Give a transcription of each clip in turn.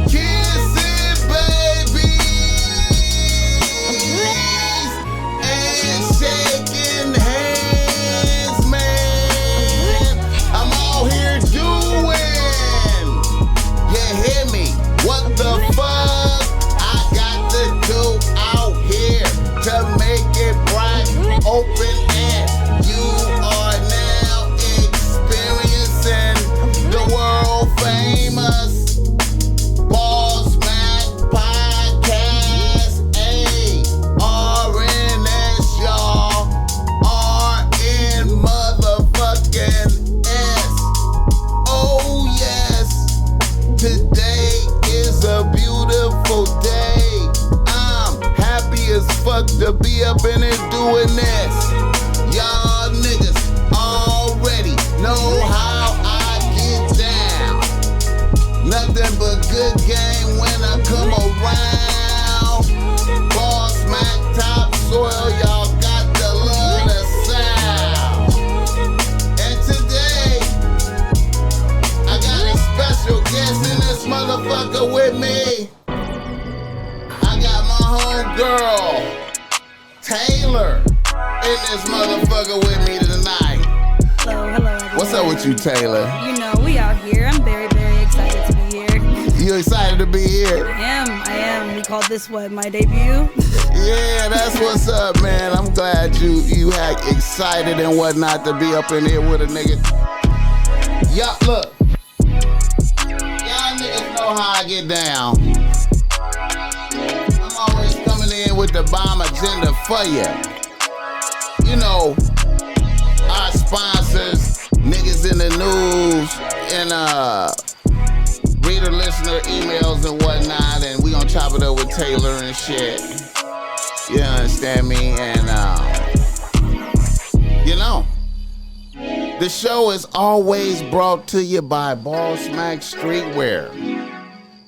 Kiss it, baby. And shaking hands, man. I'm out here doing. You hear me? What the fuck I got to do out here to make it bright, open, and you are now experiencing the world famous Bossmack podcast. A-R-N-S, y'all. R-N motherfucking S. Oh yes, today is a beautiful day. I'm happy as fuck to be up in it doing this. Y'all niggas already know how I get down. Nothing but good game when I come around. Bossmack topsoil, y'all got to love the sound. And today, I got a special guest in this motherfucker with me. I got my homegirl, Taylor, in this motherfucker with me tonight. Hello, everyone. What's up with you, Taylor? You know, we out here. I'm very, very excited to be here. You excited to be here? I am. We called this, my debut? Yeah, that's what's up, man. I'm glad you had excited and whatnot to be up in here with a nigga. Y'all, look. Y'all niggas know how I get down. I'm always coming in with the bomb agenda for you. You know, our sponsors, niggas in the news, and reader, listener, emails and whatnot, and we gonna chop it up with Taylor and shit. You understand me? And you know, the show is always brought to you by Bossmack Streetwear.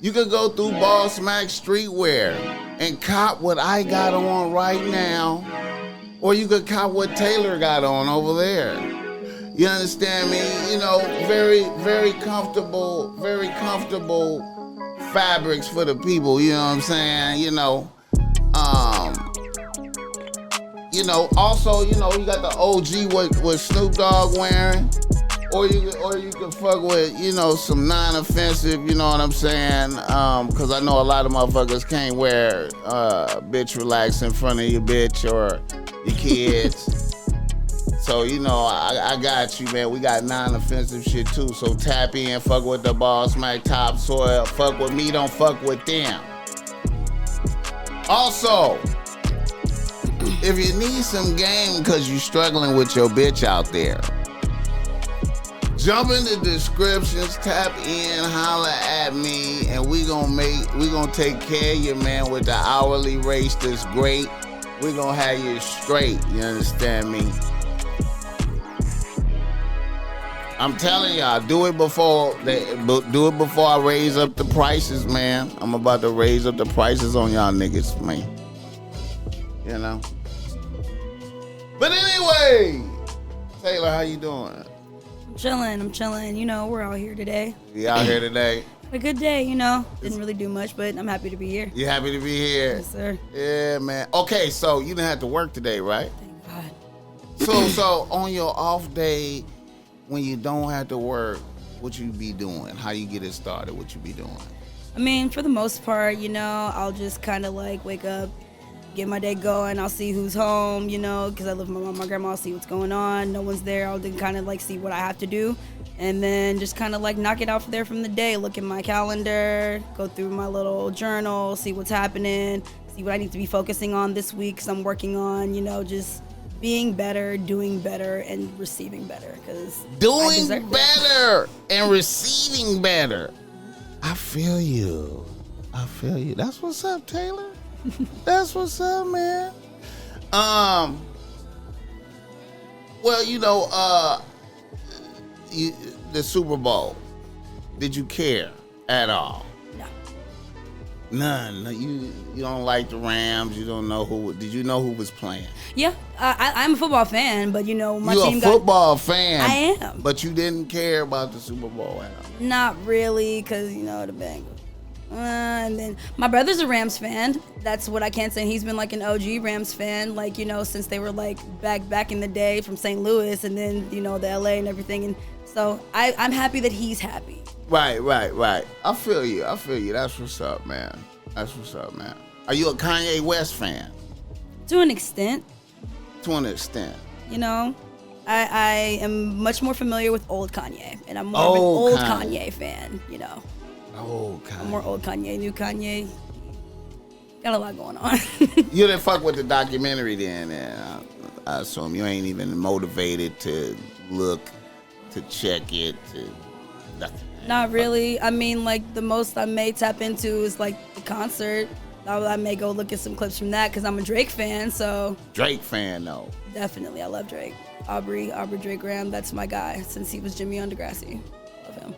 You can go through Bossmack Streetwear and cop what I got on right now, or you could cop what Taylor got on over there. You understand me? You know, very, very comfortable fabrics for the people, you know what I'm saying? Also, you got the OG what Snoop Dogg wearing, or you can fuck with, some non-offensive, you know what I'm saying? Cause I know a lot of motherfuckers can't wear bitch relax in front of your bitch or your kids. So, I got you, man. We got non-offensive shit too. So tap in, fuck with the Bossmack topsoil, fuck with me, don't fuck with them. Also, if you need some game because you struggling with your bitch out there, jump in the descriptions, tap in, holla at me, and we gonna take care of you, man, with the hourly rates that's great. We gonna have you straight, you understand me? I'm telling y'all, do it before I raise up the prices, man. I'm about to raise up the prices on y'all niggas, man. But anyway, Taylor, how you doing? I'm chilling. We're out here today. We out here today. A good day, Didn't really do much, but I'm happy to be here. You happy to be here? Yes, sir. Yeah, man. Okay, so you didn't have to work today, right? Thank God. So on your off day, when you don't have to work, what you be doing? How you get it started? What you be doing? I mean, for the most part, I'll just kind of wake up, get my day going. I'll see who's home, because I live with my mom, my grandma. I'll see what's going on. No one's there. I'll then kind of see what I have to do, and then just kind of knock it out from the day. Look at my calendar, go through my little journal, see what's happening, see what I need to be focusing on this week. Cause I'm working on, just being better, doing better, and receiving better. Cause doing better and receiving better. I feel you. That's what's up, Taylor. That's what's up, man. Well, the Super Bowl. Did you care at all? No. None. No, you don't like the Rams. You don't know who. Did you know who was playing? Yeah, I'm a football fan, but my you team a football fan. I am. But you didn't care about the Super Bowl anthem. Not really, because, the Bengals. And then my brother's a Rams fan. That's what I can say. He's been like an OG Rams fan, like, since they were like back in the day from St. Louis and then, the LA and everything. And so I'm happy that he's happy. Right. I feel you. That's what's up, man. Are you a Kanye West fan? To an extent. I am much more familiar with old Kanye, and I'm more of an old Kanye fan, Old Kanye. I'm more old Kanye, new Kanye. Got a lot going on. You didn't fuck with the documentary then, and I assume you ain't even motivated to look, to check it, to nothing. Not really. I mean, like, the most I may tap into is, like, the concert. I may go look at some clips from that because I'm a Drake fan, so. Drake fan, though. Definitely. I love Drake. Aubrey Drake Graham, that's my guy since he was Jimmy on Degrassi. Love him.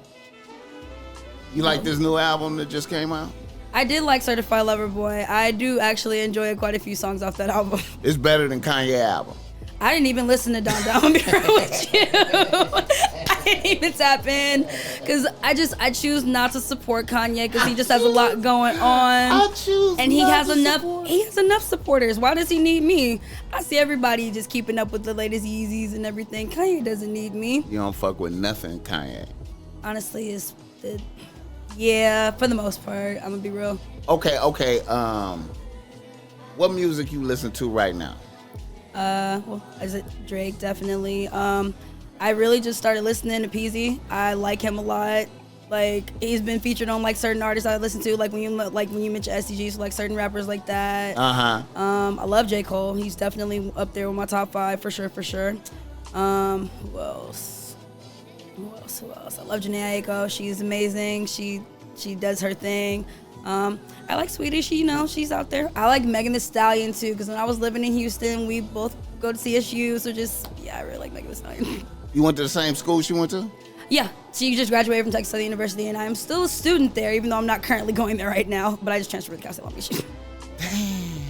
You like this new album that just came out? I did like Certified Lover Boy. I do actually enjoy quite a few songs off that album. It's better than Kanye album. I didn't even listen to Don Don, be real with you. I didn't even tap in because I choose not to support Kanye because he just has a lot going on. And he has enough supporters. Why does he need me? I see everybody just keeping up with the latest Yeezys and everything. Kanye doesn't need me. You don't fuck with nothing, Kanye. Honestly, for the most part, I'm gonna be real. Okay. What music you listen to right now? Is it Drake? Definitely. I really just started listening to Peasy. I like him a lot. Like, he's been featured on like certain artists I listen to. Like when you mention SDGs, so like certain rappers like that. I love J. Cole. He's definitely up there with my top 5 for sure. Who else? I love Janae Aiko. She's amazing. She does her thing. I like Swedish, she's out there. I like Megan Thee Stallion too, because when I was living in Houston, we both go to CSU, so I really like Megan Thee Stallion. You went to the same school she went to? Yeah, she just graduated from Texas Southern University, and I'm still a student there, even though I'm not currently going there right now, but I just transferred to Cal State Long Beach. Damn.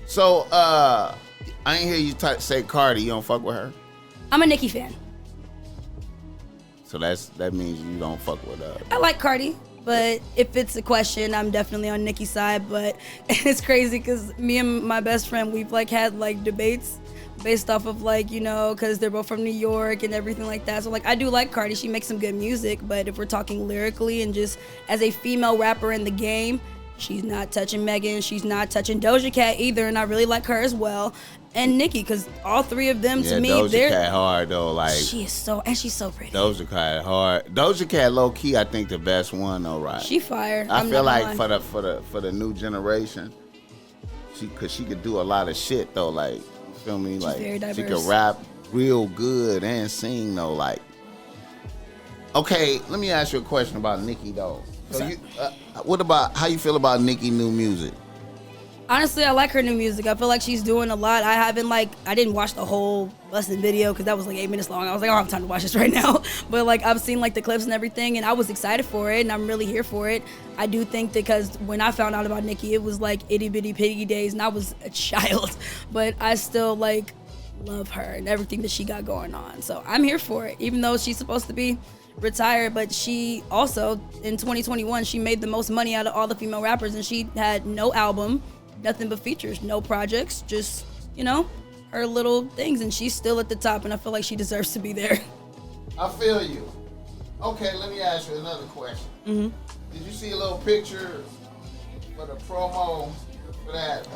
So, I ain't hear you say Cardi. You don't fuck with her? I'm a Nicki fan. So that means you don't fuck with her. I like Cardi, but if it's a question, I'm definitely on Nicki's side. But it's crazy because me and my best friend, we've like had like debates based off of like, because they're both from New York and everything like that. So like, I do like Cardi. She makes some good music. But if we're talking lyrically and just as a female rapper in the game, she's not touching Megan. She's not touching Doja Cat either. And I really like her as well. And Nicki, because all three of them, to me, Doja Cat hard though. Like, she's so pretty. Doja Cat hard. Doja Cat low key, I think the best one though, right? She fire. I feel like for the new generation, she could do a lot of shit though. Like, you feel me? She's like, very diverse. She could rap real good and sing though. Like, okay, let me ask you a question about Nicki though. So how you feel about Nicki new music? Honestly, I like her new music. I feel like she's doing a lot. I didn't watch the whole Bustin' video because that was like 8 minutes long. I was like, I don't have time to watch this right now. But like, I've seen like the clips and everything, and I was excited for it, and I'm really here for it. I do think that because when I found out about Nicki, it was like itty bitty piggy days, and I was a child. But I still like love her and everything that she got going on. So I'm here for it, even though she's supposed to be retired, but she also in 2021 she made the most money out of all the female rappers, and she had no album, nothing but features, no projects, just her little things, and she's still at the top, and I feel like she deserves to be there. I feel you. Okay, let me ask you another question. Did you see a little picture for the promo for that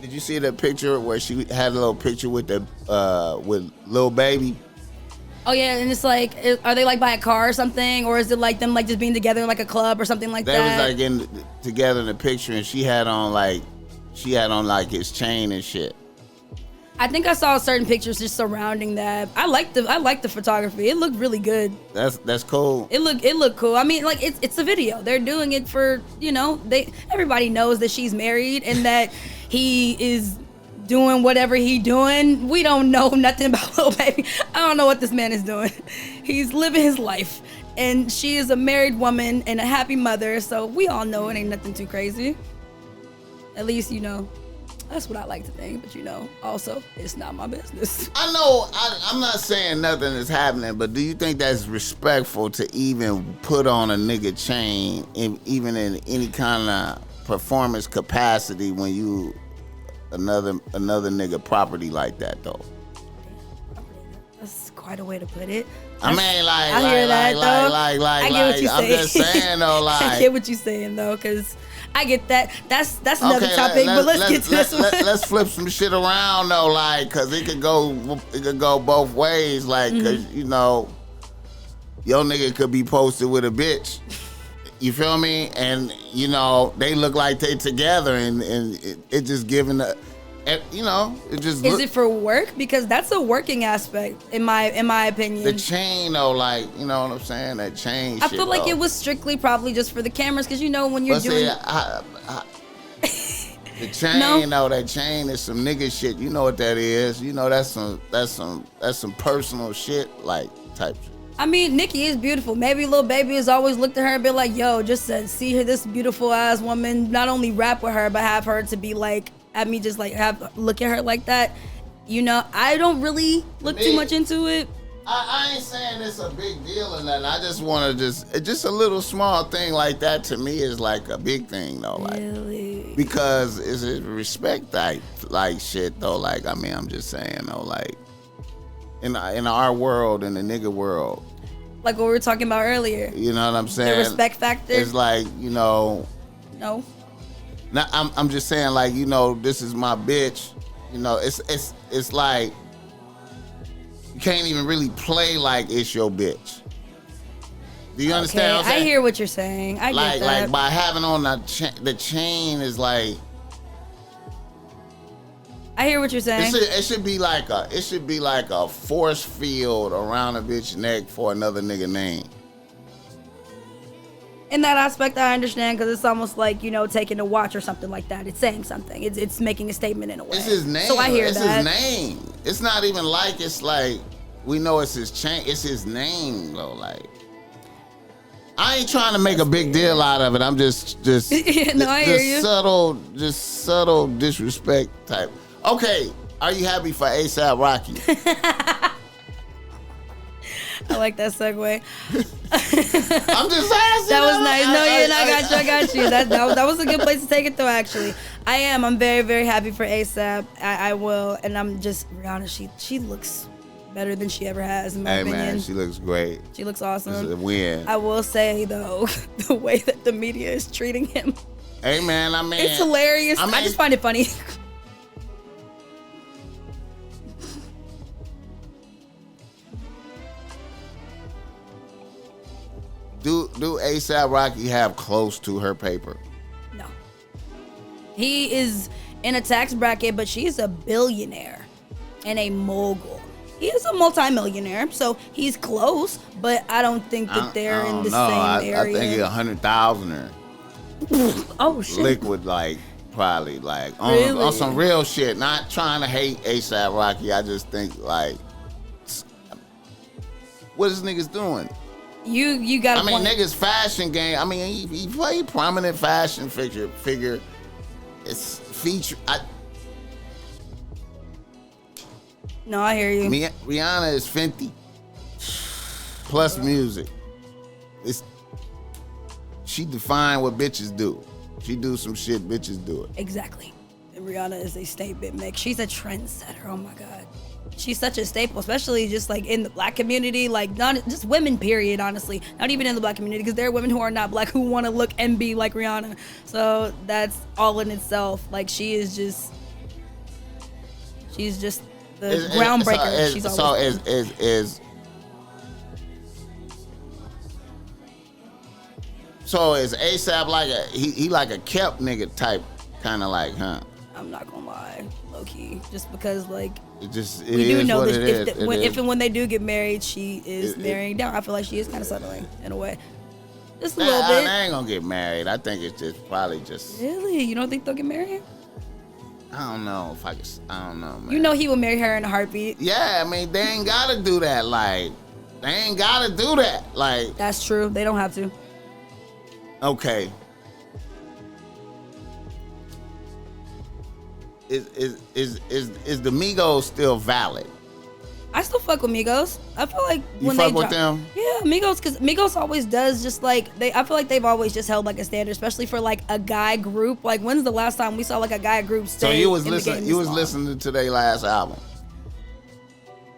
did you see the picture where she had a little picture with the with Lil Baby? Oh yeah, and it's like, are they like by a car or something, or is it like them like just being together in like a club or something like that? They was like together in the picture, and she had on like his chain and shit. I think I saw certain pictures just surrounding that. I like the photography. It looked really good. That's cool. It looked cool. I mean, like it's a video. They're doing it for everybody knows that she's married and that he is doing whatever he doing. We don't know nothing about Lil Baby. I don't know what this man is doing. He's living his life. And she is a married woman and a happy mother, so we all know it ain't nothing too crazy. At least, you know, that's what I like to think, but you know, also, it's not my business. I know, I'm not saying nothing is happening, but do you think that's respectful to even put on a nigga chain, even in any kind of performance capacity when you another nigga property like that, though? That's quite a way to put it. I mean, I hear that, though. I get what you're I'm saying. just saying, though, like. I get what you're saying, though, because I get that. That's another topic, but let's get to this one. Let's flip some shit around, though, like, because it could go both ways, like, because, you know, your nigga could be posted with a bitch. You feel me? And, you know, they look like they together, and it just giving a... You know, it just is it for work? Because that's a working aspect, in my opinion. The chain, though, like, you know what I'm saying? That chain I shit, feel like though. it was strictly probably just for the cameras, because you know when you're doing... the chain, though, that chain is some nigga shit. You know what that is? You know that's some personal shit, like, type shit. I mean, Nicki is beautiful. Maybe Lil Baby has always looked at her and been like, yo, just to see her, this beautiful ass woman, not only rap with her, but have her to be like, at me just like look at her like that. You know, I don't really look too much into it. I ain't saying it's a big deal or nothing. I just want to just a little small thing like that to me is like a big thing though. Like, really? Because it's a respect like shit though. Like, I mean, I'm just saying though, like in our world, in the nigga world. Like what we were talking about earlier. You know what I'm saying? The respect factor. It's like, you know. No. Now, I'm just saying, like, you know, this is my bitch. You know, it's like you can't even really play like it's your bitch. Do you understand what I'm saying? I hear what you're saying. I get that. Like by having on the chain is like. I hear what you're saying. It should be like a force field around a bitch neck for another nigga name. In that aspect, I understand, because it's almost like, you know, taking a watch or something like that. It's saying something. It's making a statement in a way. It's his name. So I hear it's that. It's his name. It's not even like it's like we know it's his chain. It's his name though. Like, I ain't trying to make a big deal out of it. I'm just no, I hear you. subtle disrespect type. Okay, are you happy for A$AP Rocky? I like that segue. I'm just asking. That was nice. No, I got you. That was a good place to take it, though, actually. I am. I'm very, very happy for A$AP. I will. And I'm just, Rihanna, she looks better than she ever has, in my opinion. Man, she looks great. She looks awesome. It's a win. I will say, though, the way that the media is treating him. Hey, man, I mean. It's hilarious. I just find it funny. Do A$AP Rocky have close to her paper? No. He is in a tax bracket, but she's a billionaire and a mogul. He is a multimillionaire, so he's close, but I don't think that they're in the same area. I think he's 100,000er. Oh, shit. Liquid, like, probably, like, Really? on some real shit. Not trying to hate A$AP Rocky. I just think, like, what is niggas doing? You got a point. Niggas fashion game. I mean, he played prominent fashion figure. It's feature. No, I hear you. Rihanna is Fenty. Plus music. She defined what bitches do. She do some shit, bitches do it. Exactly. And Rihanna is a statement maker. She's a trendsetter. Oh my God. She's such a staple, especially just like in the black community, like not just women, period, honestly. Not even in the black community, because there are women who are not black who want to look and be like Rihanna. So that's all in itself. Like she's just the groundbreaker. So is A$AP like he like a kept nigga type, kind of like, huh? I'm not gonna lie, low key, just because like we do know that if and when they do get married, she is marrying down. I feel like she is kind of settling in a way, just a little bit. I ain't gonna get married. I think it's just probably just. Really, you don't think they'll get married? I don't know if I can. I don't know, man. You know he would marry her in a heartbeat. Yeah, I mean, they ain't gotta do that. Like, they ain't gotta do that. Like, that's true. They don't have to. Okay. Is the Migos still valid? I still fuck with Migos. I feel like You when fuck they with them? Yeah, Migos, because Migos always does just like I feel like they've always just held like a standard, especially for like a guy group. Like when's the last time we saw like a guy group stay? So you was in the listening. game You this was long? listening to their last album.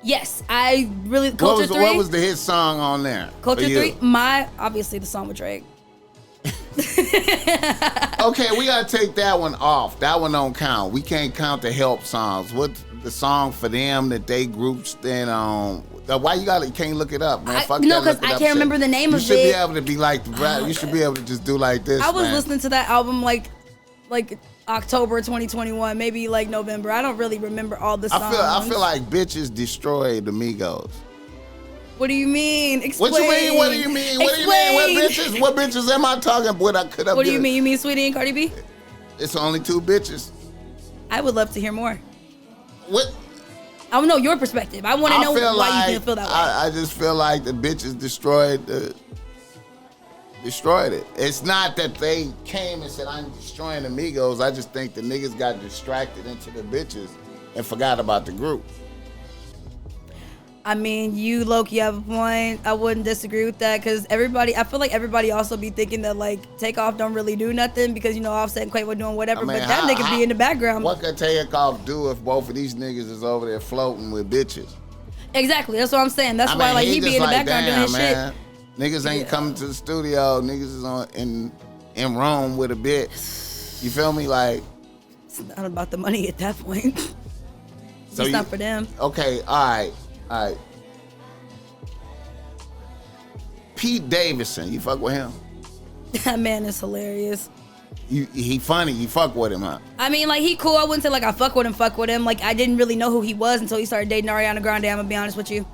Yes, I really. Culture 3. What was the hit song on there? Culture 3. Obviously the song with Drake. Okay, we gotta take that one off. That one don't count. We can't count the help songs. What's the song for them that they groups stand on? Why you can't look it up, man? Fuck no, that. because I can't remember the name of it. You should be able to be like the rap. You should be able to just do like this. I was man. listening to that album like October 2021, maybe like November. I don't really remember all the songs. I feel like bitches destroyed the Migos. What do you mean? Explain. What you mean? What do you mean? What do you mean? What bitches am I talking about? What do you mean? You mean Sweetie and Cardi B? It's only 2 bitches. I would love to hear more. What? I don't know your perspective. I want to know why you feel that way. I just feel like the bitches destroyed it. It's not that they came and said, I'm destroying the Migos. I just think the niggas got distracted into the bitches and forgot about the group. I mean, you low-key have a point. I wouldn't disagree with that because I feel like everybody also be thinking that like Takeoff don't really do nothing because, you know, Offset and Quavo doing whatever, but that nigga be in the background. What could Takeoff do if both of these niggas is over there floating with bitches? Exactly, that's what I'm saying. That's why like he be in the background doing his man. shit. Niggas ain't coming to the studio. Niggas is in Rome with a bitch. You feel me? Like, it's not about the money at that point. It's not for them. Okay, all right. Pete Davidson, you fuck with him? That man is hilarious. He funny. You fuck with him, huh? I mean, like, he cool. I wouldn't say, like, I fuck with him. Like, I didn't really know who he was until he started dating Ariana Grande. I'm gonna be honest with you.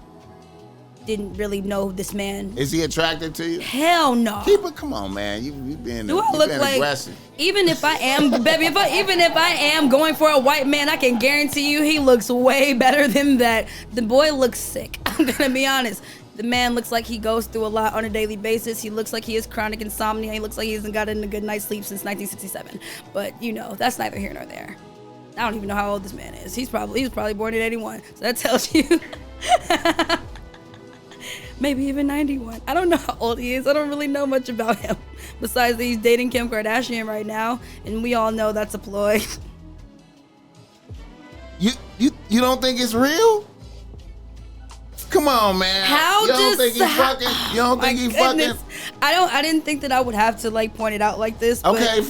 Didn't really know this man. Is he attractive to you? Hell no. Come on, man. You being aggressive. Even if I am, baby, even if I am going for a white man, I can guarantee you he looks way better than that. The boy looks sick. I'm gonna be honest. The man looks like he goes through a lot on a daily basis. He looks like he has chronic insomnia. He looks like he hasn't gotten a good night's sleep since 1967. But, you know, that's neither here nor there. I don't even know how old this man is. He was probably born in 81. So that tells you. Maybe even 91. I don't know how old he is. I don't really know much about him. Besides that he's dating Kim Kardashian right now. And we all know that's a ploy. You don't think it's real? Come on, man. You don't think he fucking? You don't think he fucking? I didn't think that I would have to like point it out like this. But okay,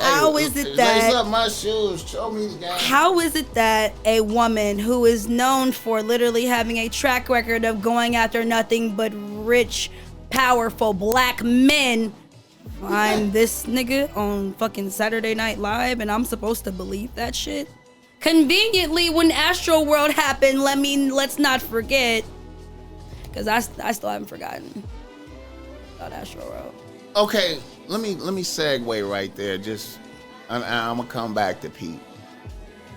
how is it that? Lace up my shoes. Show me the game. How is it that a woman who is known for literally having a track record of going after nothing but rich, powerful black men find this nigga on fucking Saturday Night Live, and I'm supposed to believe that shit? Conveniently, when Astroworld happened, let's not forget. Because I still haven't forgotten about Astroworld. Okay, let me segue right there. I'm gonna come back to Pete.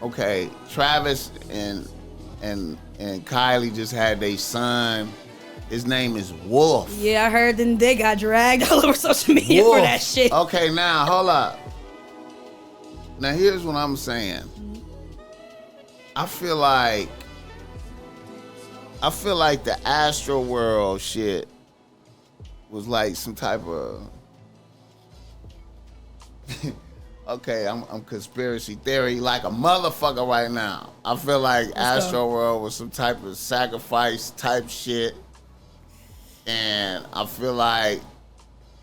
Okay, Travis and Kylie just had their son. His name is Wolf. Yeah, I heard them. They got dragged all over social media for that shit. Okay, now hold up. Now here's what I'm saying. I feel like the Astroworld shit was like some type of okay, I'm conspiracy theory like a motherfucker right now. I feel like Astroworld was some type of sacrifice type shit. And I feel like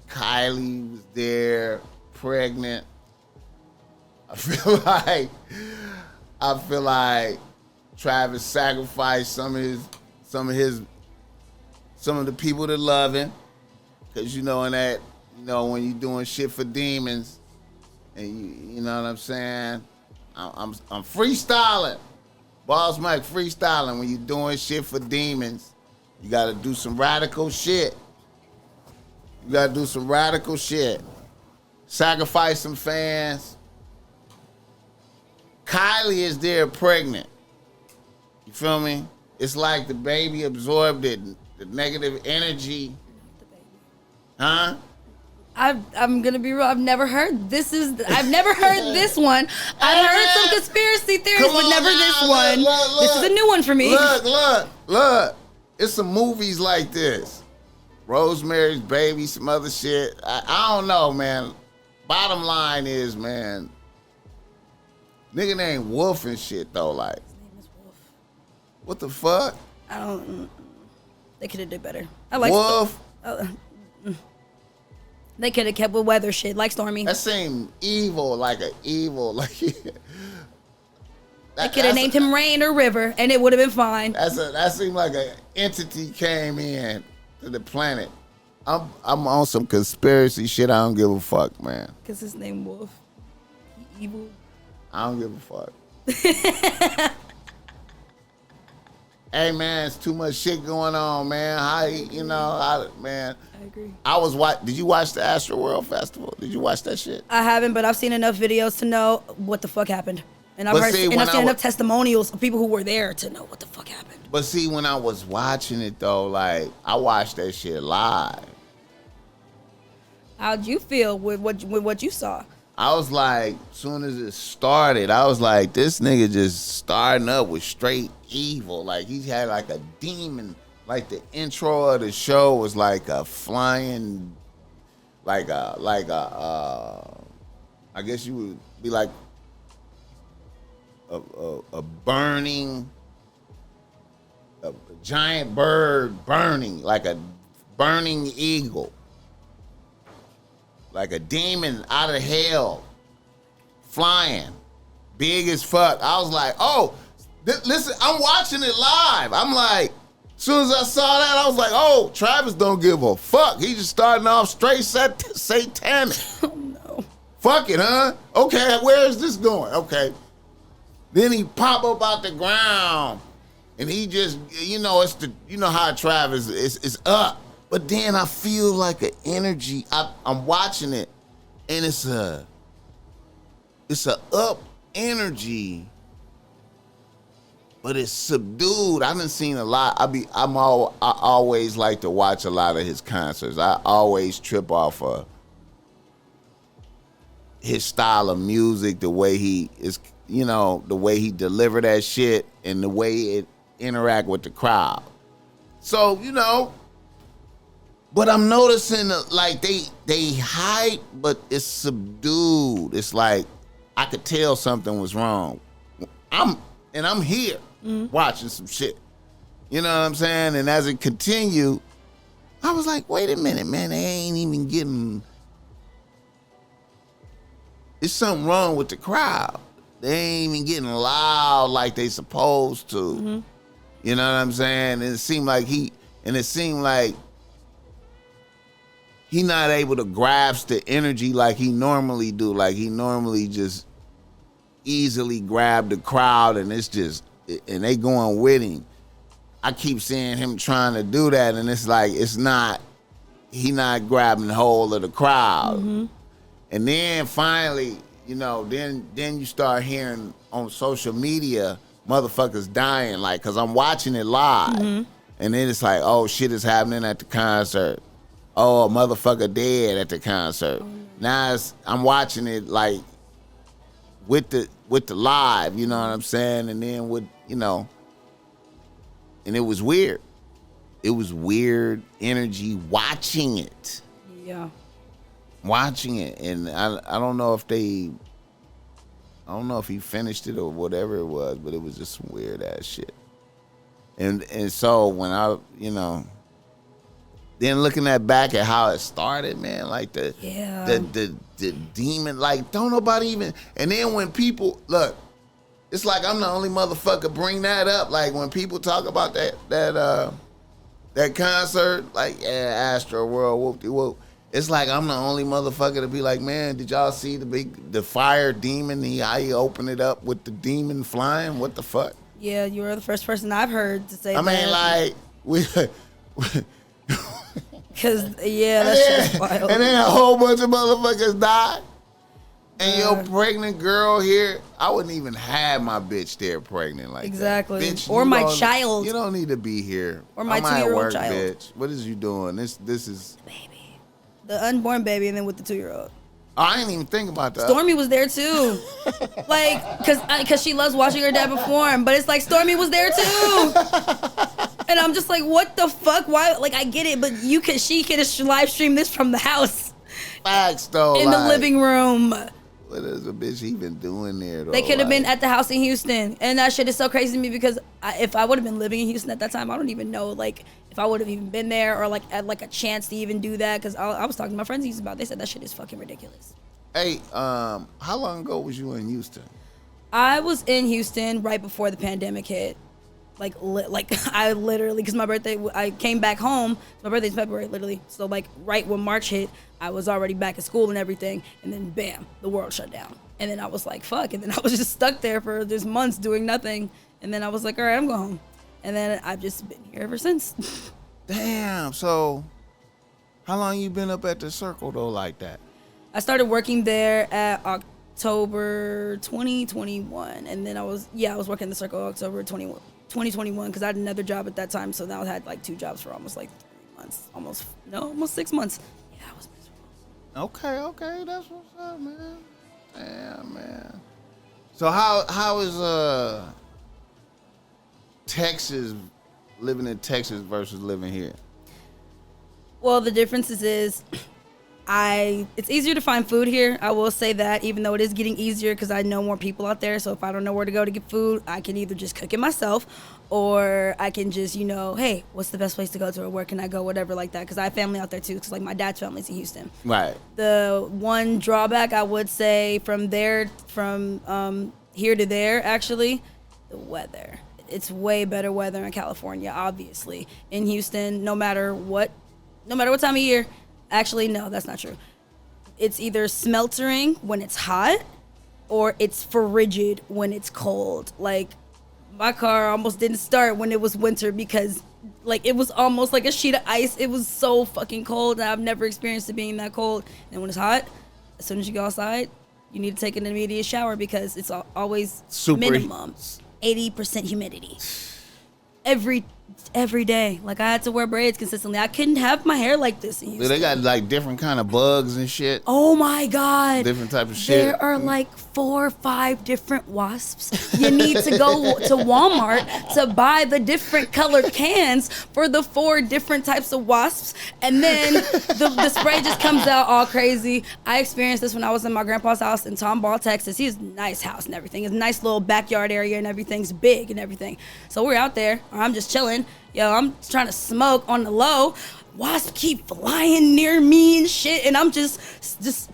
Kylie was there, pregnant. I feel like Travis sacrificed some of the people that love him, cause you know when you doing shit for demons, and you know what I'm saying. I'm freestyling, Bossmack freestyling. When you doing shit for demons, you gotta do some radical shit. Sacrifice some fans. Kylie is there pregnant. You feel me? It's like the baby absorbed it, the negative energy. Huh? I'm gonna be real. I've never heard this one. I've heard some conspiracy theories, but never this one. Look, this is a new one for me. Look. It's some movies like this. Rosemary's Baby, some other shit. I don't know, man. Bottom line is, man, nigga named Wolf and shit though. Like, his name is Wolf. What the fuck? I don't. They could have did better. I like Wolf. They could have kept with weather shit like Stormy. That seemed evil, like an evil, like. They could have named him Rain or River, and it would have been fine. That seemed like an entity came in to the planet. I'm on some conspiracy shit. I don't give a fuck, man. Cause his name Wolf. Evil. I don't give a fuck. Hey man, it's too much shit going on, man. Man. I agree. Did you watch the Astroworld Festival? Did you watch that shit? I haven't, but I've seen enough videos to know what the fuck happened. And I've seen enough testimonials of people who were there to know what the fuck happened. But see, when I was watching it though, like I watched that shit live. How'd you feel with what you saw? I was like, soon as it started, I was like, this nigga just starting up with straight evil. Like he had like a demon. Like the intro of the show was like a flying, I guess you would be like a burning, a giant bird burning, like a burning eagle. Like a demon out of hell, flying, big as fuck. I was like, oh, listen, I'm watching it live. I'm like, as soon as I saw that, I was like, oh, Travis don't give a fuck. He just starting off straight satanic. Oh, no. Fuck it, huh? Okay, where is this going? Okay. Then he pop up out the ground, and he just, how Travis is up. But then I feel like an energy. I'm watching it, and it's a up energy, but it's subdued. I done seen a lot. I always like to watch a lot of his concerts. I always trip off of his style of music, the way he is, the way he deliver that shit, and the way it interact with the crowd. So but I'm noticing like they hype, but it's subdued. It's like I could tell something was wrong. I'm here watching some shit. You know what I'm saying? And as it continued, I was like, wait a minute, man, they ain't even getting. There's something wrong with the crowd. They ain't even getting loud like they supposed to. Mm-hmm. You know what I'm saying? And it seemed like he not able to grasp the energy like he normally do. Like he normally just easily grab the crowd and they going with him. I keep seeing him trying to do that, and it's like he not grabbing hold of the crowd. Mm-hmm. And then finally, then you start hearing on social media motherfuckers dying, like, cause I'm watching it live. Mm-hmm. And then it's like, oh, shit is happening at the concert. Oh, a motherfucker dead at the concert. Now I'm watching it like with the live, you know what I'm saying? And then and it was weird. It was weird energy watching it. Yeah. Watching it. And I don't know if he finished it or whatever it was, but it was just some weird ass shit. And so when then looking back at how it started, man, like the demon, like don't nobody even. And then when people look, it's like I'm the only motherfucker bring that up. Like when people talk about that concert, like Astroworld, whoop-de-whoop. It's like I'm the only motherfucker to be like, man, did y'all see the fire demon? How he opened it up with the demon flying? What the fuck? Yeah, you were the first person I've heard to say that. I mean, like Cause that shit's wild. And then a whole bunch of motherfuckers died. And your pregnant girl here, I wouldn't even have my bitch there pregnant like exactly. that. Bitch, or my child. You don't need to be here. Or my I'm at 2-year-old work, child. Bitch. What is you doing? This is the baby, the unborn baby, and then with the 2-year-old. I ain't even think about that. Stormy was there too, like, cause she loves watching her dad perform. But it's like Stormy was there too, and I'm just like, what the fuck? Why? Like, I get it, but she could live stream this from the house. Facts though. In the living room. What is a bitch even doing there though? They could have been at the house in Houston, and that shit is so crazy to me because if I would have been living in Houston at that time, I don't even know like if I would have even been there or like had like a chance to even do that. Because I was talking to my friends in Houston about it. They said that shit is fucking ridiculous. Hey, how long ago was you in Houston? I was in Houston right before the pandemic hit. Like I literally, because my birthday, I came back home. My birthday's February, literally. So like right when March hit, I was already back at school and everything. And then bam, the world shut down. And then I was like, fuck. And then I was just stuck there for just months doing nothing. And then I was like, all right, I'm going home. And then I've just been here ever since. Damn. So how long you been up at the Circle though like that? I started working there at October 2021. And then I was working the Circle October 2021 because I had another job at that time. So now I had like 2 jobs for almost like 3 months. Almost 6 months. Yeah, I was miserable. Okay. That's what's up, man. Damn, man. So how is Texas, living in Texas versus living here? Well, the difference is it's easier to find food here. I will say that, even though it is getting easier because I know more people out there. So if I don't know where to go to get food, I can either just cook it myself or I can just, hey, what's the best place to go to or where can I go, whatever like that. Because I have family out there too because like my dad's family's in Houston. Right. The one drawback I would say from here to there, actually, the weather. It's way better weather in California, obviously. In Houston, no matter what time of year. Actually, no, that's not true. It's either sweltering when it's hot or it's frigid when it's cold. Like, my car almost didn't start when it was winter because, like, it was almost like a sheet of ice. It was so fucking cold, and I've never experienced it being that cold. And when it's hot, as soon as you go outside, you need to take an immediate shower because it's always minimum 80% humidity. Every day. Like, I had to wear braids consistently. I couldn't have my hair like this in Houston. They got like different kind of bugs and shit. Oh my God. Different type of shit. There are like 4 or 5 different wasps. You need to go to Walmart to buy the different colored cans for the 4 different types of wasps. And then the spray just comes out all crazy. I experienced this when I was in my grandpa's house in Tomball, Texas. He has a nice house and everything. It's a nice little backyard area and everything's big and everything. So we're out there, or I'm just chilling. Yo, I'm trying to smoke on the low. Wasps keep flying near me and shit, and I'm just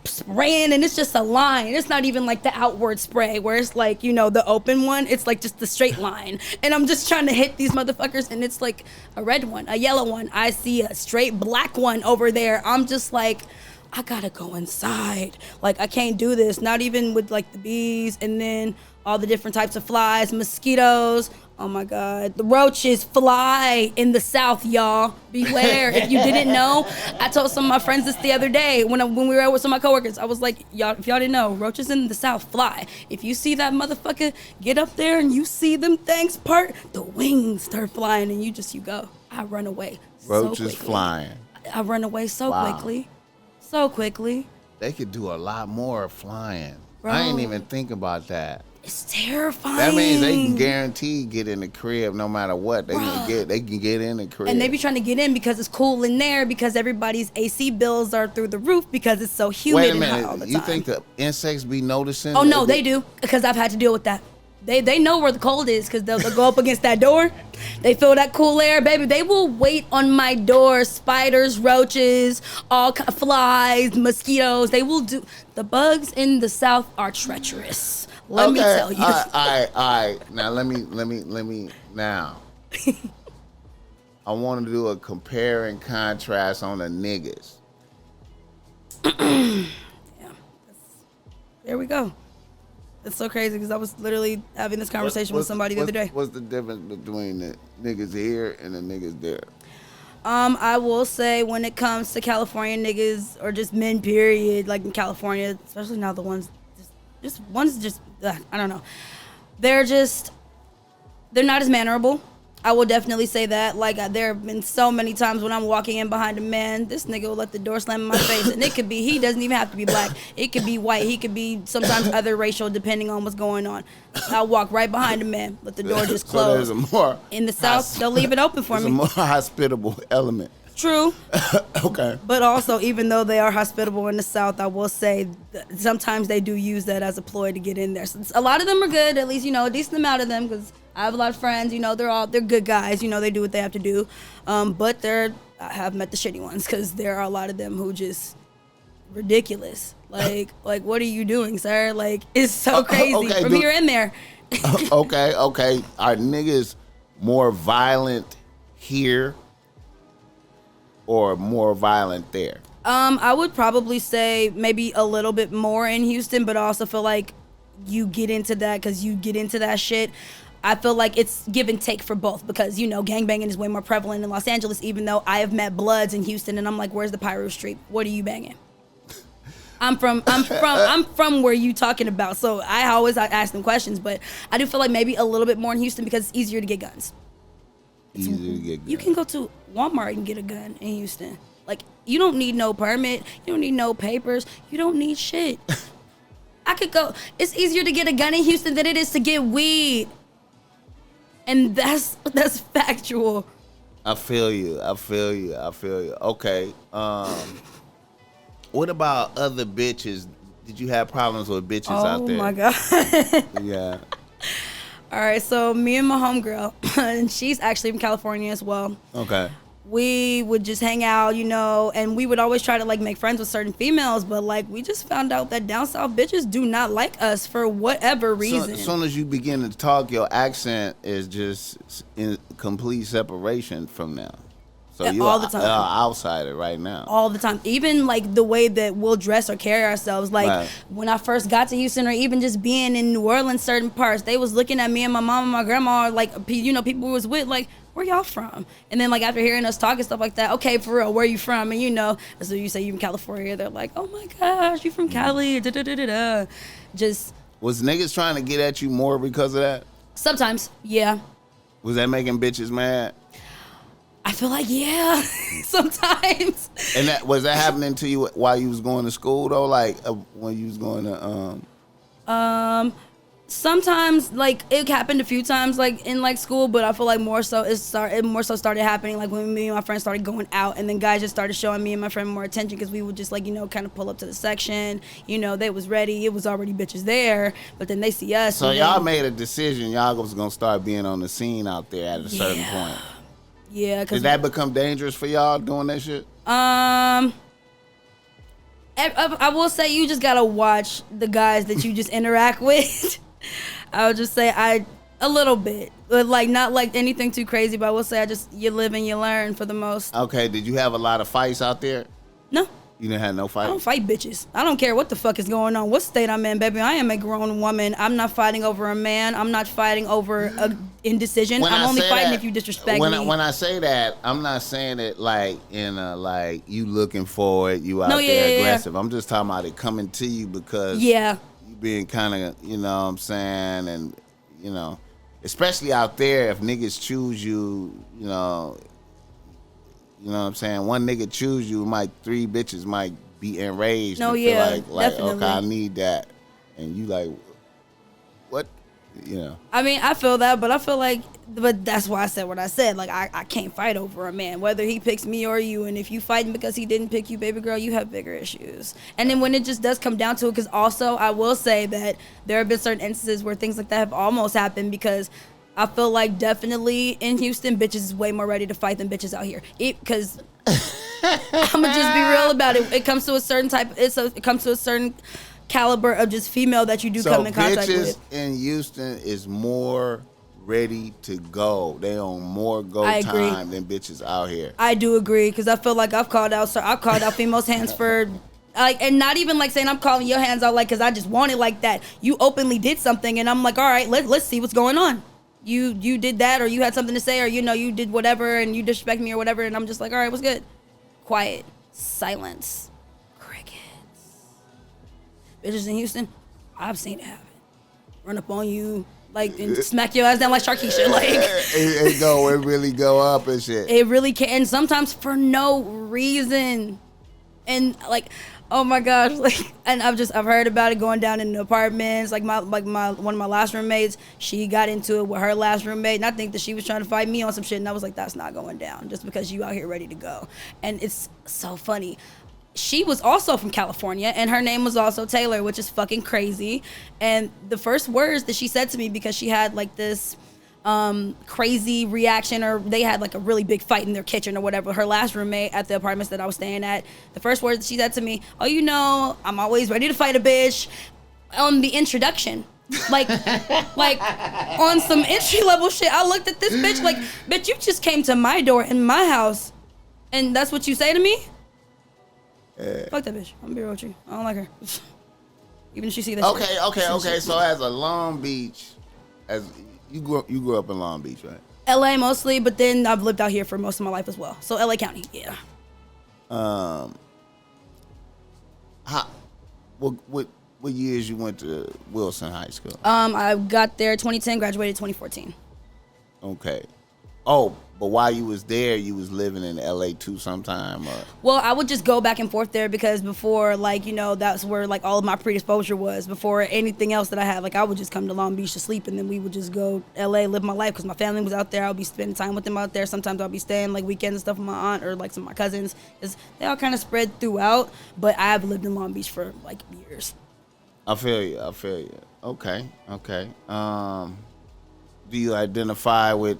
spraying, and it's just a line. It's not even like the outward spray where it's like, the open one. It's like just the straight line. And I'm just trying to hit these motherfuckers, and it's like a red one, a yellow one. I see a straight black one over there. I'm just like, I gotta go inside. Like, I can't do this, not even with like the bees, and then all the different types of flies, mosquitoes. Oh my God, the roaches fly in the South, y'all. Beware. If you didn't know, I told some of my friends this the other day when we were out with some of my coworkers. I was like, y'all, if y'all didn't know, roaches in the South fly. If you see that motherfucker get up there and you see them things part, the wings start flying and you go. I run away. Roaches flying. I run away so quickly. So quickly. They could do a lot more flying. Bro, I ain't even think about that. It's terrifying. That means they can guarantee get in the crib no matter what. They can get in the crib. And they be trying to get in because it's cool in there because everybody's AC bills are through the roof because it's so humid and hot all the time. You think the insects be noticing? Oh no, they do because I've had to deal with that. They know where the cold is because they'll go up against that door. They feel that cool air, baby. They will wait on my door. Spiders, roaches, flies, mosquitoes. They will do. The bugs in the South are treacherous. Let me tell you. All right. Now let me now. I want to do a compare and contrast on the niggas. Yeah. There we go. It's so crazy because I was literally having this conversation with somebody the other day. What's the difference between the niggas here and the niggas there? I will say when it comes to California niggas or just men, period, like in California, especially now the ones one's just I don't know. They're not as mannerable. I will definitely say that. Like, there have been so many times when I'm walking in behind a man, this nigga will let the door slam in my face. And it could be, he doesn't even have to be black. It could be white. He could be sometimes other racial, depending on what's going on. I'll walk right behind a man, let the door just close. So there's a more... In the South, they'll leave it open for me. There's a more hospitable element. True. Okay. But also, even though they are hospitable in the South, I will say sometimes they do use that as a ploy to get in there. So a lot of them are good, at least, you know, a decent amount of them, because I have a lot of friends, you know, they're good guys, you know, they do what they have to do. But I have met the shitty ones, because there are a lot of them who just ridiculous. Like, what are you doing, sir? Like, it's so crazy okay, from here and there. Okay. Are niggas more violent here or more violent there? I would probably say maybe a little bit more in Houston, but I also feel like you get into that because you get into that shit. I feel like it's give and take for both, because, you know, gangbanging is way more prevalent in Los Angeles, even though I have met Bloods in Houston, and I'm like, where's the Pyro Street? What are you banging? I'm from where you talking about, so I ask them questions, but I do feel like maybe a little bit more in Houston because it's easier to get guns. Easier to get guns. You can go to Walmart and get a gun in Houston. Like, you don't need no permit, you don't need no papers, you don't need shit. I could go. It's easier to get a gun in Houston than it is to get weed. And that's factual. I feel you. Okay. What about other bitches? Did you have problems with bitches out there? Oh my God. Yeah. All right, so me and my homegirl, and she's actually from California as well. Okay. We would just hang out, you know, and we would always try to, like, make friends with certain females, but, like, we just found out that down south bitches do not like us for whatever reason. As soon as you begin to talk, your accent is just in complete separation from them. So you're all the time. An outsider right now. All the time. Even, like, the way that we'll dress or carry ourselves. Like, right. When I first got to Houston, or even just being in New Orleans, certain parts, they was looking at me and my mom and my grandma, like, you know, people was with, like, where y'all from? And then, like, after hearing us talk and stuff like that, okay, for real, where you from? And, you know, so you say you from California, they're like, oh my gosh, you from Cali, da-da-da-da-da. Just. Was niggas trying to get at you more because of that? Sometimes, yeah. Was that making bitches mad? I feel like, yeah, sometimes. And was that happening to you while you was going to school, though? Like, when you was going to, Sometimes, like, it happened a few times, like, in, like, school, but I feel like it more so started happening, like, when me and my friends started going out, and then guys just started showing me and my friend more attention, because we would just, like, you know, kind of pull up to the section, you know, they was ready, it was already bitches there, but then they see us. So y'all made a decision, y'all was going to start being on the scene out there at a certain point. Yeah. Did that become dangerous for y'all doing that shit? I will say you just gotta watch the guys that you just interact with. I would just say a little bit, but like not like anything too crazy. But I will say you live and you learn for the most. Okay. Did you have a lot of fights out there? No. You didn't have no fight? I don't fight bitches. I don't care what the fuck is going on, what state I'm in, baby. I am a grown woman. I'm not fighting over a man. I'm not fighting over a indecision. I'm only fighting if you disrespect me. When I say that, I'm not saying it like in a like you looking for it, you out there aggressive. Yeah. I'm just talking about it coming to you because you being kind of, you know what I'm saying, and you know, especially out there if niggas choose you, you know what I'm saying? One nigga choose you, three bitches might be enraged. No, and yeah, feel like definitely. Okay, I need that, and you like, what, you know? I mean, I feel that, but I feel like, but that's why I said what I said. Like, I can't fight over a man, whether he picks me or you. And if you fighting because he didn't pick you, baby girl, you have bigger issues. And then when it just does come down to it, because also I will say that there have been certain instances where things like that have almost happened, because I feel like definitely in Houston, bitches is way more ready to fight than bitches out here. Because I'm gonna just be real about it. It comes to a certain it comes to a certain caliber of just female that you do come in contact with. So bitches in Houston is more ready to go. They on more go time than bitches out here. I do agree, because I feel like I've called out females' hands for. Like, and not even like saying I'm calling your hands out like because I just want it like that. You openly did something, and I'm like, all right, let's see what's going on. You did that, or you had something to say, or you know you did whatever and you disrespect me or whatever, and I'm just like, all right, what's good? Quiet, silence, crickets. Bitches in Houston, I've seen it happen. Run up on you, like, and smack your ass down like Sharkeisha. Like, it really go up and shit. It really can. And sometimes for no reason. And like, oh my gosh, like, and I've heard about it going down in the apartments. Like one of my last roommates, she got into it with her last roommate, and I think that she was trying to fight me on some shit, and I was like, that's not going down just because you out here ready to go. And it's so funny. She was also from California, and her name was also Taylor, which is fucking crazy. And the first words that she said to me, because she had like this crazy reaction, or they had like a really big fight in their kitchen or whatever, her last roommate at the apartments that I was staying at, the first words she said to me, oh, you know, I'm always ready to fight a bitch, on the introduction. Like on some entry level shit. I looked at this bitch like, bitch, you just came to my door in my house, and that's what you say to me? Fuck that bitch. I'm gonna be real with you. I don't like her. Even if she see that shit. Okay. So as a Long Beach, as you grew up in Long Beach, right? LA mostly, but then I've lived out here for most of my life as well. So LA County, yeah. What years you went to Wilson High School? I got there 2010, graduated 2014. Okay. Oh, but while you was there, you was living in LA too sometime? Or? Well, I would just go back and forth there because before, like, you know, that's where, like, all of my predisposure was. Before anything else that I had, like, I would just come to Long Beach to sleep, and then we would just go LA, live my life, because my family was out there. I would be spending time with them out there. Sometimes I'll be staying, like, weekends and stuff with my aunt or, like, some of my cousins. Because they all kind of spread throughout, but I have lived in Long Beach for, like, years. I feel you. Okay. Do you identify with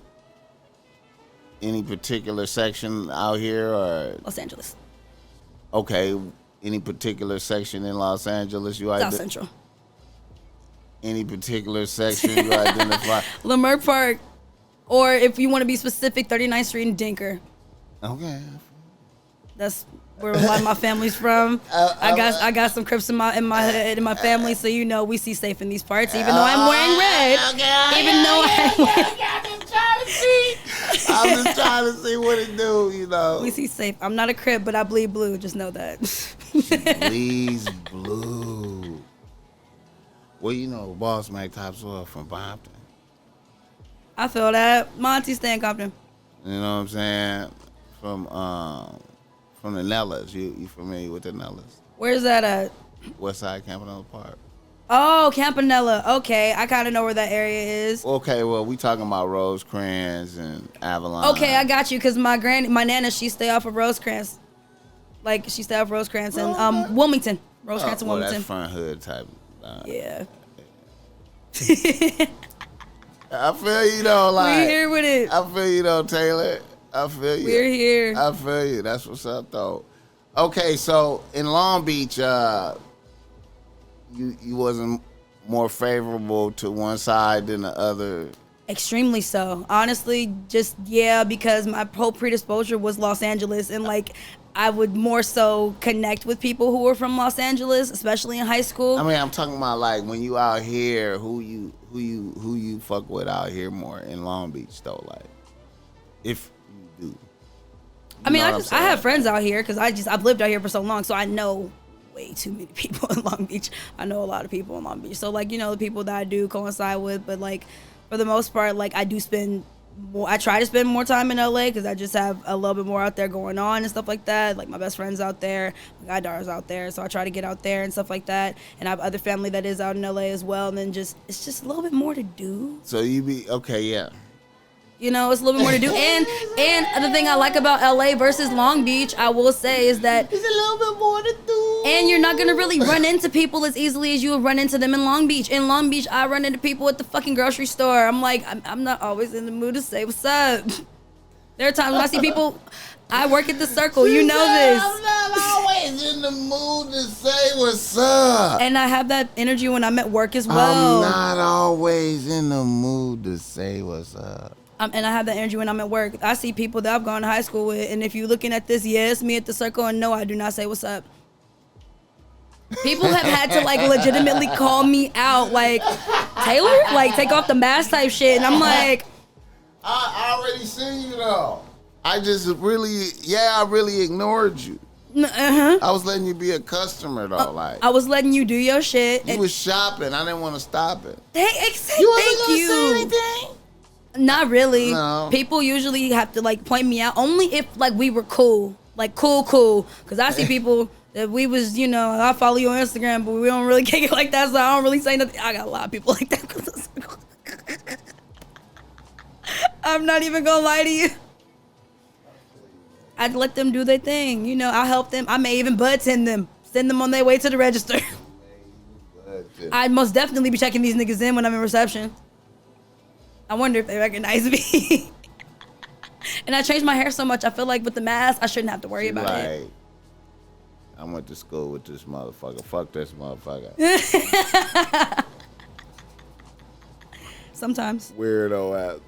any particular section out here, or Los Angeles? Okay, any particular section in Los Angeles you South Central. Any particular section you identify? Leimert Park, or if you want to be specific, 39th Street and Dinker. Okay. That's where a lot of my family's from. I got some Crips in my family, so you know we see safe in these parts. Even though I'm wearing red, I'm just trying to see what it do, you know. We see safe. I'm not a Crip, but I bleed blue. Just know that. Bleeds blue. Well, you know, Bossmack topsoil from Compton. I feel that. Monty stay in Compton. You know what I'm saying? From the Nellas. You familiar with the Nellas? Where's that at? Westside Campanella Park. Oh, Campanella. Okay, I kind of know where that area is. Okay, well, we talking about Rosecrans and Avalon. Okay, I got you, because my nana, she stay off of Rosecrans. Like, she stay off Rosecrans and Wilmington. Rosecrans and Wilmington. That's front hood type. Yeah. I feel you though, like. We here with it. I feel you though, Taylor. I feel you. We're here. I feel you. That's what's up though. Okay, so in Long Beach, you wasn't more favorable to one side than the other? Extremely so. Honestly, because my whole predisposure was Los Angeles, and like I would more so connect with people who were from Los Angeles, especially in high school. I mean, I'm talking about like when you out here, who you fuck with out here more in Long Beach though, like if you do. I mean, I have friends out here because I've lived out here for so long, so I know way too many people in Long Beach. I know a lot of people in Long Beach. So like, you know, the people that I do coincide with, but like for the most part, like I try to spend more time in LA because I just have a little bit more out there going on and stuff like that. Like my best friend's out there, my goddaughter's out there, so I try to get out there and stuff like that. And I have other family that is out in LA as well, and then it's just a little bit more to do. So you be okay, yeah. You know, it's a little bit more to do. And the thing I like about LA versus Long Beach, I will say, is that it's a little bit more to do. And you're not going to really run into people as easily as you would run into them in Long Beach. In Long Beach, I run into people at the fucking grocery store. I'm like, I'm not always in the mood to say what's up. There are times when I see people, I work at the Circle, you know this. I'm not always in the mood to say what's up. And I have that energy when I'm at work as well. I'm not always in the mood to say what's up. And I have that energy when I'm at work. I see people that I've gone to high school with, and if you're looking at this, yes, me at the Circle, and no, I do not say what's up. People have had to like legitimately call me out, like, Taylor, like take off the mask type shit, and I'm like, I already seen you though. I really ignored you. I was letting you be a customer though. Like I was letting you do your shit. You was shopping. I didn't want to stop it. You wasn't gonna say anything? Not really. No. People usually have to like point me out only if like we were cool. Like cool. Cause I see people that we was, you know, I follow you on Instagram, but we don't really kick it like that, so I don't really say nothing. I got a lot of people like that. I'm not even gonna lie to you. I'd let them do their thing. You know, I'll help them. I may even send them on their way to the register. I'd most definitely be checking these niggas in when I'm in reception. I wonder if they recognize me. And I changed my hair so much, I feel like with the mask, I shouldn't have to worry about it. I went to school with this motherfucker. Fuck this motherfucker. Sometimes. Weirdo ass.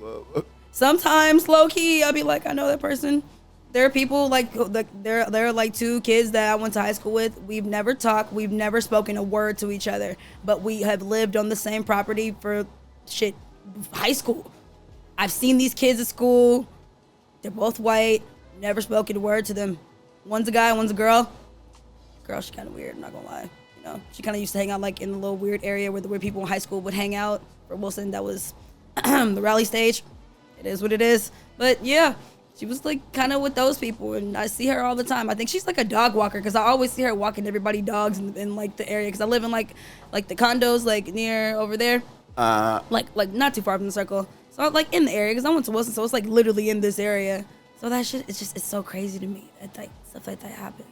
Sometimes, low key, I'll be like, I know that person. There are people like there are like two kids that I went to high school with. We've never talked. We've never spoken a word to each other, but we have lived on the same property for high school. I've seen these kids at school. They're both white. Never spoken a word to them. One's a guy, one's a girl. Girl, she's kind of weird. I'm not gonna lie. You know, she kind of used to hang out like in the little weird area where people in high school would hang out. For Wilson, that was the rally stage. It is what it is. But yeah. She was like kind of with those people, and I see her all the time. I think she's like a dog walker because I always see her walking everybody dogs in like the area because I live in like the condos like near over there, like not too far from the circle. So I'm like in the area because I went to Wilson, so it's like literally in this area. So that shit, it's so crazy to me that like stuff like that happens.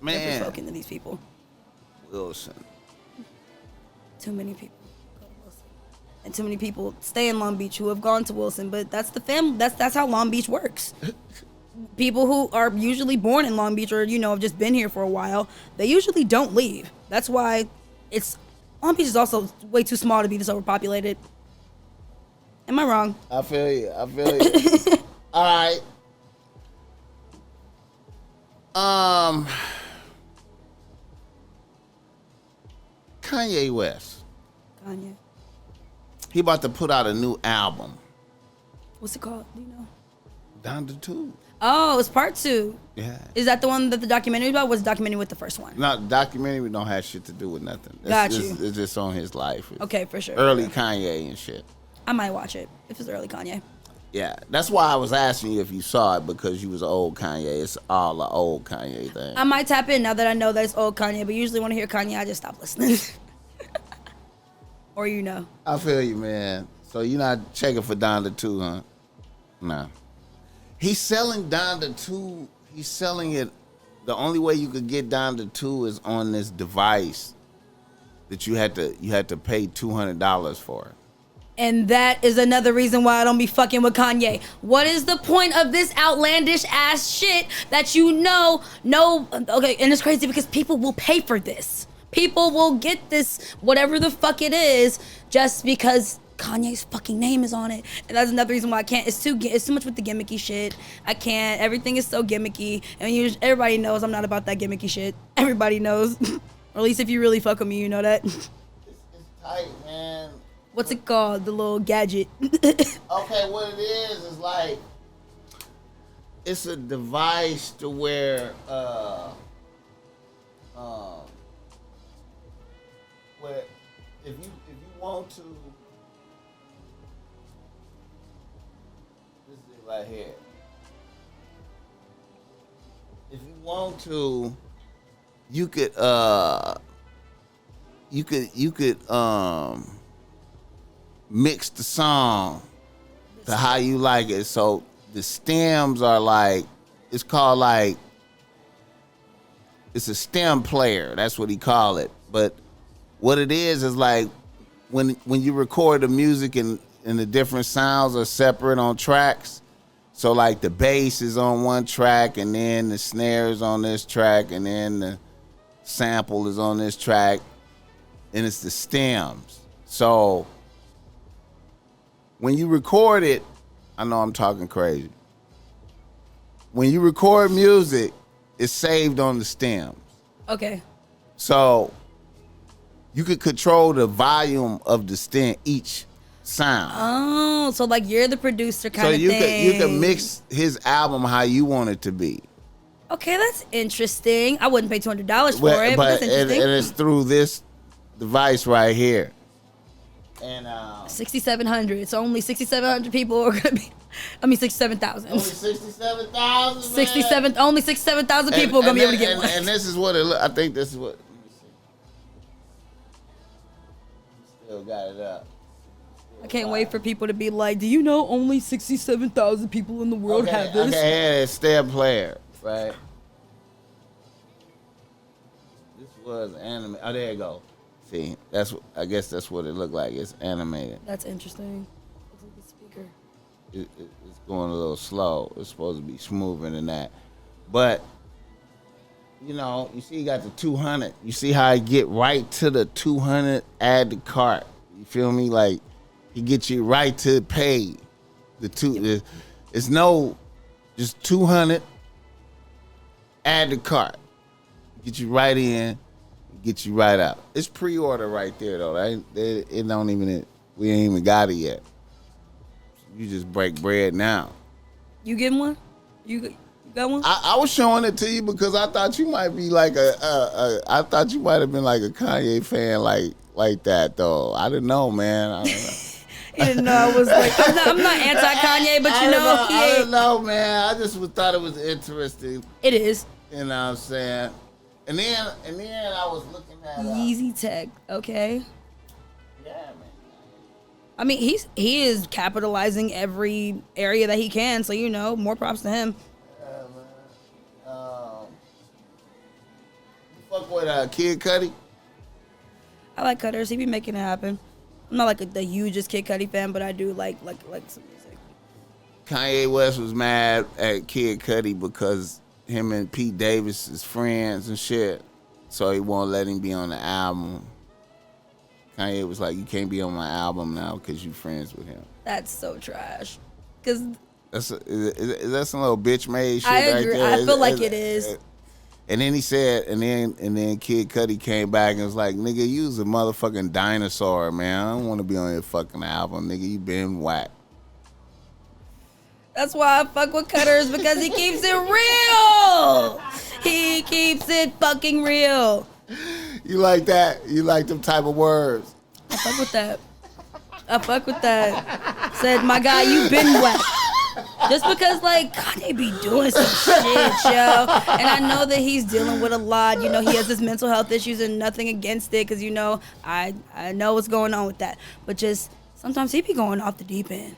Man, never spoken to these people. Wilson. Too many people. And too many people stay in Long Beach who have gone to Wilson, but that's the family. That's how Long Beach works. People who are usually born in Long Beach or have just been here for a while, they usually don't leave. That's why Long Beach is also way too small to be this overpopulated. Am I wrong? I feel you. All right. Kanye West. Kanye. He about to put out a new album. What's it called? Do you know? Down to 2. Oh, it's part 2. Yeah. Is that the one that the documentary about? Was the documentary with the first one? No, the documentary don't have shit to do with nothing. It's just on his life. Okay, for sure. Early Kanye and shit. I might watch it if it's early Kanye. Yeah, that's why I was asking you if you saw it, because you was old Kanye. It's all an old Kanye thing. I might tap in now that I know that it's old Kanye, but usually when I hear Kanye, I just stop listening. Or I feel you, man. So you're not checking for Down to 2, huh? No. He's selling Down to 2. He's selling it. The only way you could get Down to 2 is on this device that you had to pay $200 for. And that is another reason why I don't be fucking with Kanye. What is the point of this outlandish ass shit that no, okay, and it's crazy because people will pay for this. People will get this, whatever the fuck it is, just because Kanye's fucking name is on it. And that's another reason why I can't. It's too much with the gimmicky shit. I can't. Everything is so gimmicky. And everybody knows I'm not about that gimmicky shit. Everybody knows. Or at least if you really fuck with me, you know that. It's tight, man. What's it called? The little gadget. Okay, what it is like, it's a device to where, where if you want to, this is it right here. If you want to, you could mix the song to how you like it. So the stems are like, it's called like, it's a stem player. That's what he call it. But what it is like when you record the music and the different sounds are separate on tracks. So like the bass is on one track, and then the snare is on this track, and then the sample is on this track, and it's the stems. So when you record it, I know I'm talking crazy. When you record music, it's saved on the stems. Okay. So you could control the volume of the stem, each sound. Oh, so like you're the producer kind of thing. So you could mix his album how you want it to be. Okay, that's interesting. I wouldn't pay $200 for it, but that's and interesting. it's through this device right here. And 6,700. So only 6,700 people are gonna be. I mean 67,000. only 67,000. 67. Only 67,000 people are gonna be able to get one. And this is what it. I think this is what. Let me see. Still got it up. I can't wait for people to be like, do you know only 67,000 people in the world have this? Okay, it's step player, right? This was anime. Oh, there you go. See, I guess that's what it looked like. It's animated. That's interesting. Looks like a speaker. It's going a little slow. It's supposed to be smoother than that. But, you know, you see you got the 200. You see how I get right to the 200, add the cart. You feel me? Like, he gets you right to pay. It's no, just 200, add the cart. Get you right in, get you right out. It's pre-order right there, though. It don't even, we ain't even got it yet. You just break bread now. You getting one? You got one? I was showing it to you because I thought you might be like I thought you might have been like a Kanye fan like that, though. I didn't know, man. I don't know. You didn't know I was like, I'm not anti-Kanye, but you know, I don't know, man. I just thought it was interesting. It is. You know what I'm saying? And then I was looking at Yeezy Tech, okay. Yeah, man. I mean, he is capitalizing every area that he can, so you know, more props to him. Yeah, man. You fuck with Kid Cudi? I like Cutters. He be making it happen. I'm not like the hugest Kid Cudi fan, but I do like some music. Kanye West was mad at Kid Cudi because him and Pete Davis is friends and shit, so he won't let him be on the album. Kanye was like, "You can't be on my album now because you friends with him." That's so trash. Cause is that some little bitch made shit I agree. right there? I feel like it is. And then he said, and then Kid Cudi came back and was like, "Nigga, you was a motherfucking dinosaur, man. I don't want to be on your fucking album, nigga. You been whack." That's why I fuck with Cutters, because he keeps it real. He keeps it fucking real. You like that? You like them type of words? I fuck with that. I fuck with that. Said, my guy, you been whack. Just because, like, Kanye be doing some shit, yo. And I know that he's dealing with a lot. You know, he has his mental health issues and nothing against it because, you know, I know what's going on with that. But just sometimes he be going off the deep end.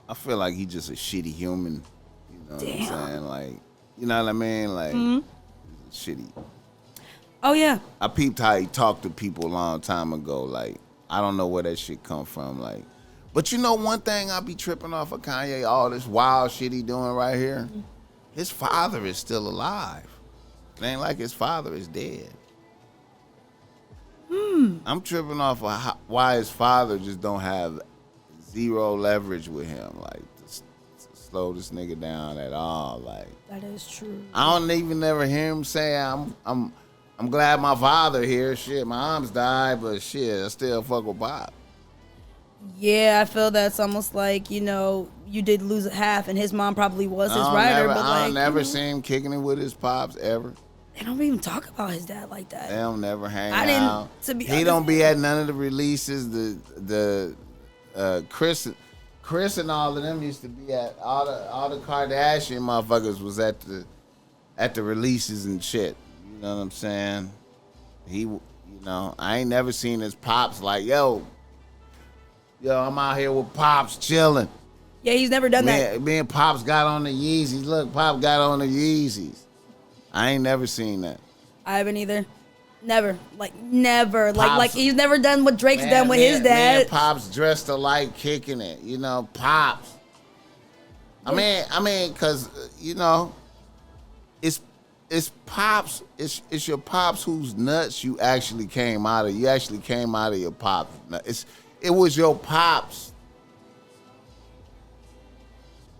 I feel like he just a shitty human. You know Damn. what I'm saying? Like, you know what I mean? Like, shitty. Oh, yeah. I peeped how he talked to people a long time ago. Like, I don't know where that shit come from. Like, but you know one thing I be tripping off of Kanye, all this wild shit he doing right here? His father is still alive. It ain't like his father is dead. I'm tripping off of why his father just don't have zero leverage with him. Like, to slow this nigga down at all. Like, That is true. I don't even never hear him say, I'm glad my father here. Shit, my mom's died, but shit, I still fuck with Bob. Yeah, I feel that's almost like, you know, you did lose a half, and his mom probably was his writer. But I like, never see him kicking it with his pops ever. They don't even talk about his dad like that. They don't never hang I didn't. out. To be He honest, don't be at none of the releases. Chris and all of them used to be at all the Kardashian motherfuckers was at the releases and shit. You know what I'm saying? I ain't never seen his pops like, yo, I'm out here with Pops chilling. Yeah, he's never done that. Me and Pops got on the Yeezys. Look, Pop got on the Yeezys. I ain't never seen that. I haven't either. Never. Never. Pops, like he's never done what Drake's done with his dad. Me and Pops dressed alike, kicking it. You know, Pops. Yeah. I mean, cause you know, it's Pops. It's your Pops whose nuts you actually came out of. You actually came out of your Pops. It was your Pops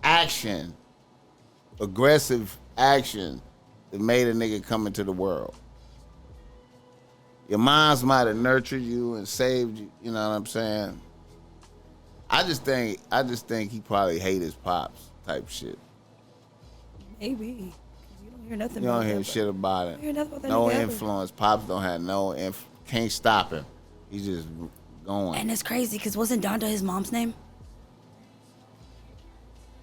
action, aggressive action that made a nigga come into the world. Your moms might have nurtured you and saved you. You know what I'm saying? I just think he probably hate his pops type shit. Maybe. You don't hear nothing You about don't hear that. shit about You it. hear nothing about that No nigga ever. influence. Pops don't have no can't stop him. He's just going. And it's crazy because wasn't Donda his mom's name?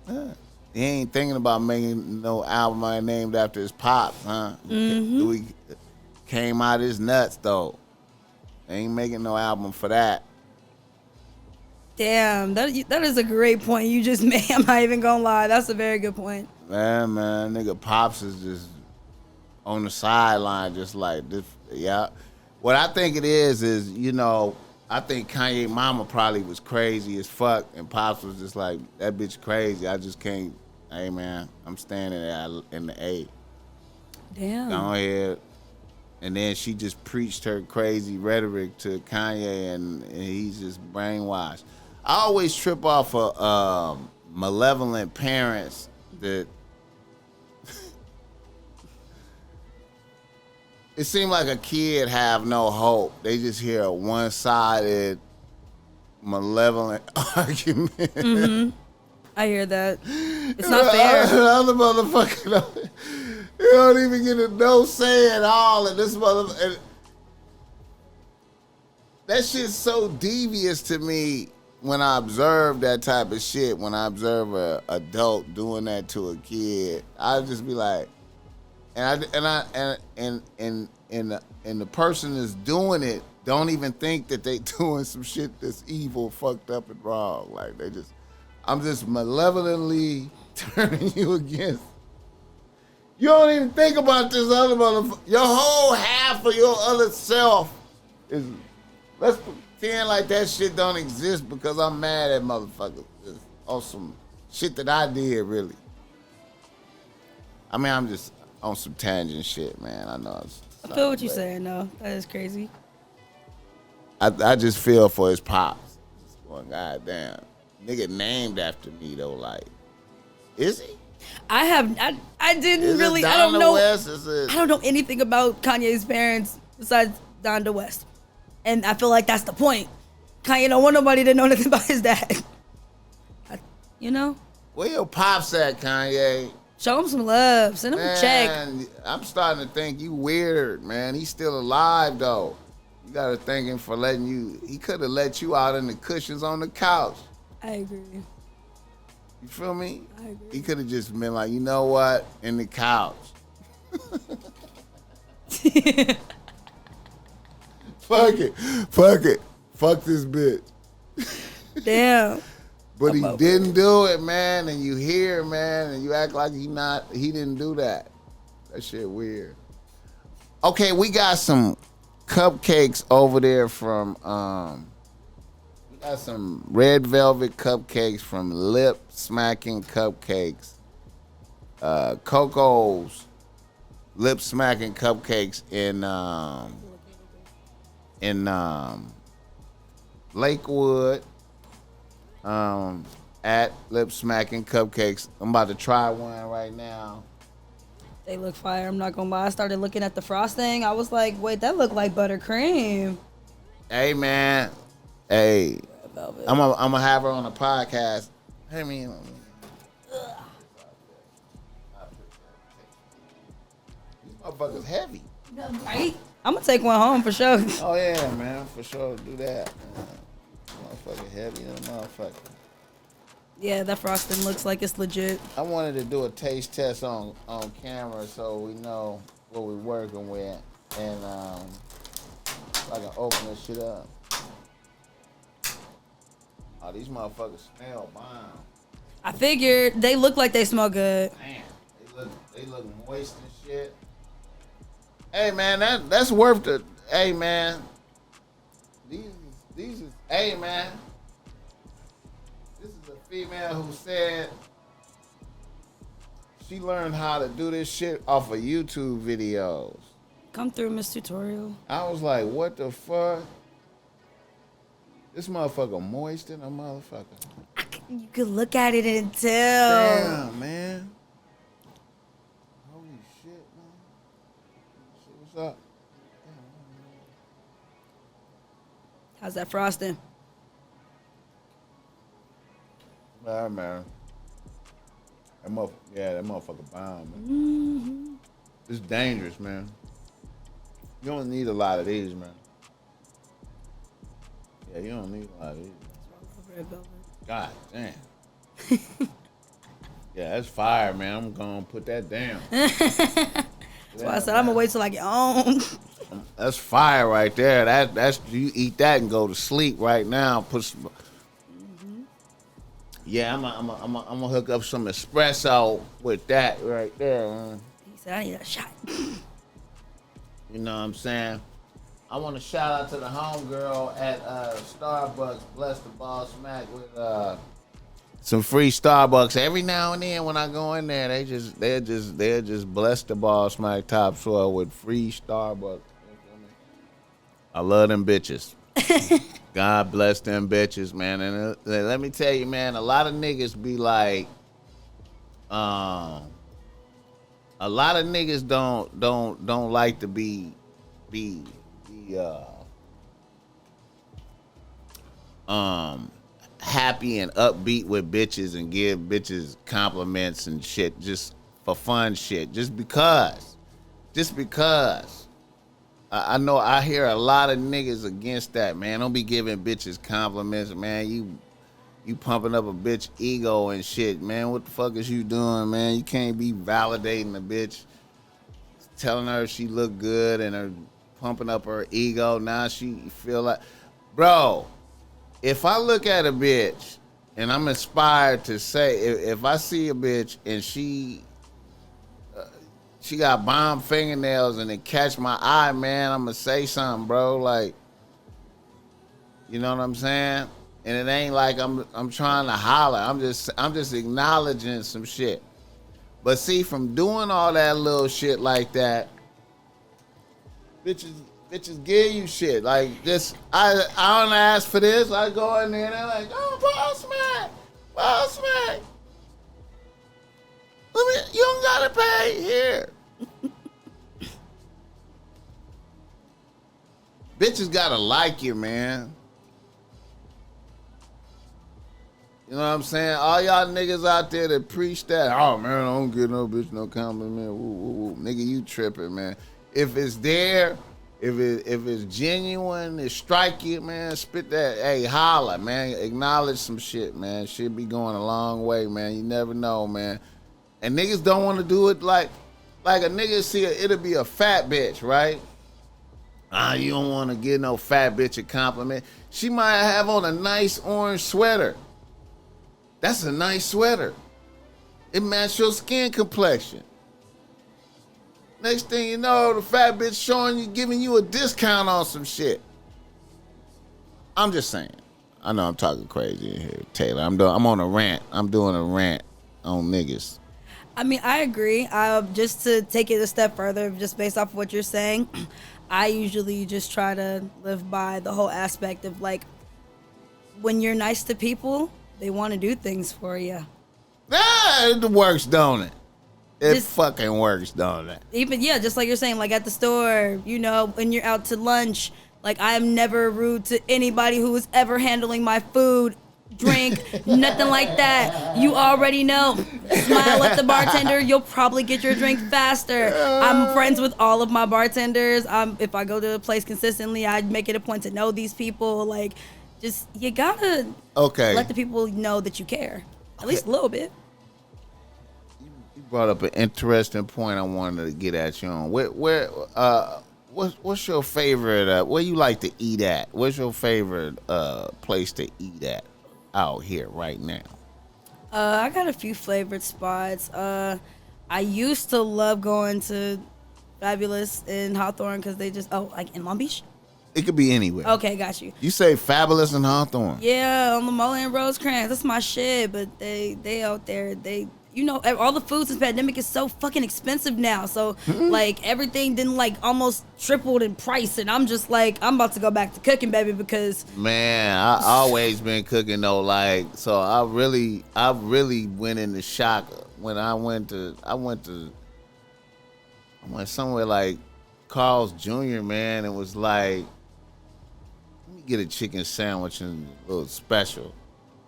Yeah. He ain't thinking about making no album named after his pops, huh? We came out his nuts though. Ain't making no album for that. Damn, that is a great point you just made. I'm not even gonna lie. That's a very good point. Man, nigga Pops is just on the sideline, just like this. Yeah. What I think it is, I think Kanye mama probably was crazy as fuck, and Pops was just like, that bitch crazy. I just can't. Hey man, I'm standing in the A. Damn. Go ahead. And then she just preached her crazy rhetoric to Kanye, and he's just brainwashed. I always trip off of malevolent parents that it seemed like a kid have no hope. They just hear a one-sided malevolent argument. Mm-hmm. I hear that. It's not fair. The other motherfucker, you don't even get a no say at all. And this motherfucker, that shit's so devious to me when I observe that type of shit. When I observe a adult doing that to a kid, I just be like, and the person that's doing it don't even think that they doing some shit that's evil, fucked up, and wrong. Like I'm just malevolently turning you against. You don't even think about this other motherfucker. Your whole half of your other self is. Let's pretend like that shit don't exist because I'm mad at motherfuckers on some shit that I did, really. I mean, I'm just on some tangent shit, man. I know. I feel what you're saying, though. That is crazy. I just feel for his pops. Well, goddamn. Nigga named after me, though, like. Is he? I didn't really, I don't know. I don't know anything about Kanye's parents besides Donda West. And I feel like that's the point. Kanye don't want nobody to know nothing about his dad. You know? Where your pops at, Kanye? Show him some love. Send him a check. I'm starting to think you weird, man. He's still alive, though. You got to thank him for letting you. He could have let you out in the cushions on the couch. I agree. You feel me? I agree. He could have just been like, you know what? In the couch. Fuck it. Fuck this bitch. Damn. But he didn't do it, man. And you hear, man, and you act like he didn't do that. That shit weird. Okay, we got some cupcakes over there from, we got some red velvet cupcakes from Lip Smacking Cupcakes. Coco's Lip Smacking Cupcakes in Lakewood. At Lip Smacking Cupcakes. I'm about to try one right now. They look fire. I'm not gonna lie. I started looking at the frosting. I was like, wait, that look like buttercream. Hey, man. Hey. I'm gonna have her on a podcast. Hey, man. These motherfuckers heavy. Right? I'm gonna take one home for sure. Oh, yeah, man. For sure. Do that, man. Motherfucker heavy in the motherfucker. Yeah, that frosting looks like it's legit. I wanted to do a taste test on camera so we know what we're working with, and so I can open this shit up. Oh, these motherfuckers smell bomb. I figured they look like they smell good. Man, they look moist and shit. Hey man, that's worth the. Hey man, these is. Hey man. This is a female who said she learned how to do this shit off of YouTube videos. Come through, Miss Tutorial. I was like, what the fuck? This motherfucker moist in a motherfucker. You could look at it and tell. Damn, man. Holy shit, man. What's up? How's that frosting? Man. That That motherfucker bomb, man. It's dangerous, man. You don't need a lot of these, man. Yeah, you don't need a lot of these. God damn. Yeah, that's fire, man. I'm gonna put that down. That's why I said I'm gonna wait till I get home. That's fire right there. That's you eat that and go to sleep right now. Put some. Yeah, I'm gonna hook up some espresso with that right there, man. He said I need a shot. You know what I'm saying? I want to shout out to the homegirl at Starbucks, bless the Bossmack with some free Starbucks. Every now and then when I go in there, they'll just bless the Bossmack topsoil with free Starbucks. I love them bitches. God bless them bitches, man. And let me tell you, man, a lot of niggas be like, a lot of niggas don't like to be happy and upbeat with bitches and give bitches compliments and shit just for fun shit. Just because. I know I hear a lot of niggas against that, man. Don't be giving bitches compliments, man. You pumping up a bitch ego and shit, man. What the fuck is you doing, man? You can't be validating a bitch, telling her she look good and her pumping up her ego. Now she feel like, bro, if I look at a bitch and I'm inspired to say, if I see a bitch and she got bomb fingernails and it catch my eye, man, I'm gonna say something, bro. Like, you know what I'm saying? And it ain't like I'm trying to holler. I'm just acknowledging some shit. But see, from doing all that little shit like that, bitches give you shit. Like this, I don't ask for this. I go in there and they're like, oh, Bossmack. You don't gotta pay here. Bitches gotta like you, man. You know what I'm saying? All y'all niggas out there that preach that, oh man, I don't get no bitch no compliment. Woo, woo, woo. Nigga, you tripping, man. If it's there, if it's genuine, it strike you, man, spit that, hey, holla, man. Acknowledge some shit, man. Shit be going a long way, man. You never know, man. And niggas don't want to do it like a nigga see it'll be a fat bitch, right? You don't want to give no fat bitch a compliment. She might have on a nice orange sweater. That's a nice sweater. It matches your skin complexion. Next thing you know, the fat bitch showing you, giving you a discount on some shit. I'm just saying. I know I'm talking crazy in here, Taylor. I'm on a rant. I'm doing a rant on niggas. I mean, I agree. Just to take it a step further, just based off of what you're saying, I usually just try to live by the whole aspect of like, when you're nice to people, they want to do things for you. It works, don't it? It just fucking works, don't it? Even, yeah, just like you're saying, like at the store, you know, when you're out to lunch, like I am never rude to anybody who is ever handling my food, drink, nothing like that. You already know. Smile at the bartender, you'll probably get your drink faster. I'm friends with all of my bartenders. If I go to a place consistently, I make it a point to know these people. Like, just, you gotta let the people know that you care. At least a little bit. You brought up an interesting point I wanted to get at you on. What's your favorite, where you like to eat at? What's your favorite place to eat at out here right now? I got a few favorite spots. I used to love going to Fabulous in Hawthorne because they just, like in Long Beach? It could be anywhere. Okay, got you. You say Fabulous in Hawthorne? Yeah, on Lamola and Rosecrans. That's my shit. But they out there, you know, all the food since pandemic is so fucking expensive now. So like everything didn't like almost tripled in price, and I'm just like, I'm about to go back to cooking, baby, because man, I always been cooking though. Like, so I really went into shock when I went somewhere like Carl's Jr., man. It was like, let me get a chicken sandwich and a little special.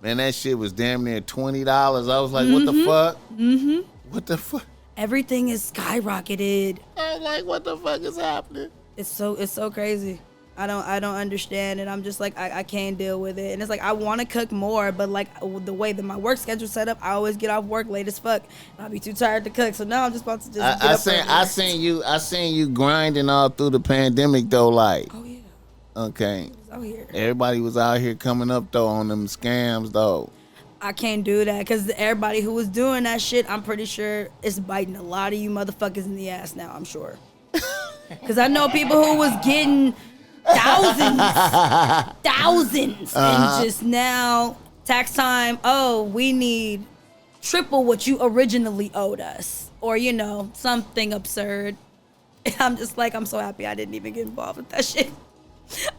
Man, that shit was damn near $20. I was like, what the fuck? Mm-hmm. What the fuck? Everything is skyrocketed. I was like, what the fuck is happening? It's so crazy. I don't understand, and I'm just like, I can't deal with it. And it's like, I want to cook more, but like the way that my work schedule's set up, I always get off work late as fuck, and I'll be too tired to cook. So now I'm just about to just I seen you grinding all through the pandemic though, like. Oh yeah. Okay. Out here. Everybody was out here coming up though on them scams though. I can't do that because everybody who was doing that shit, I'm pretty sure it's biting a lot of you motherfuckers in the ass now. I'm sure. Because I know people who was getting thousands, and just now tax time. Oh, we need triple what you originally owed us, or something absurd. And I'm just like, I'm so happy I didn't even get involved with that shit.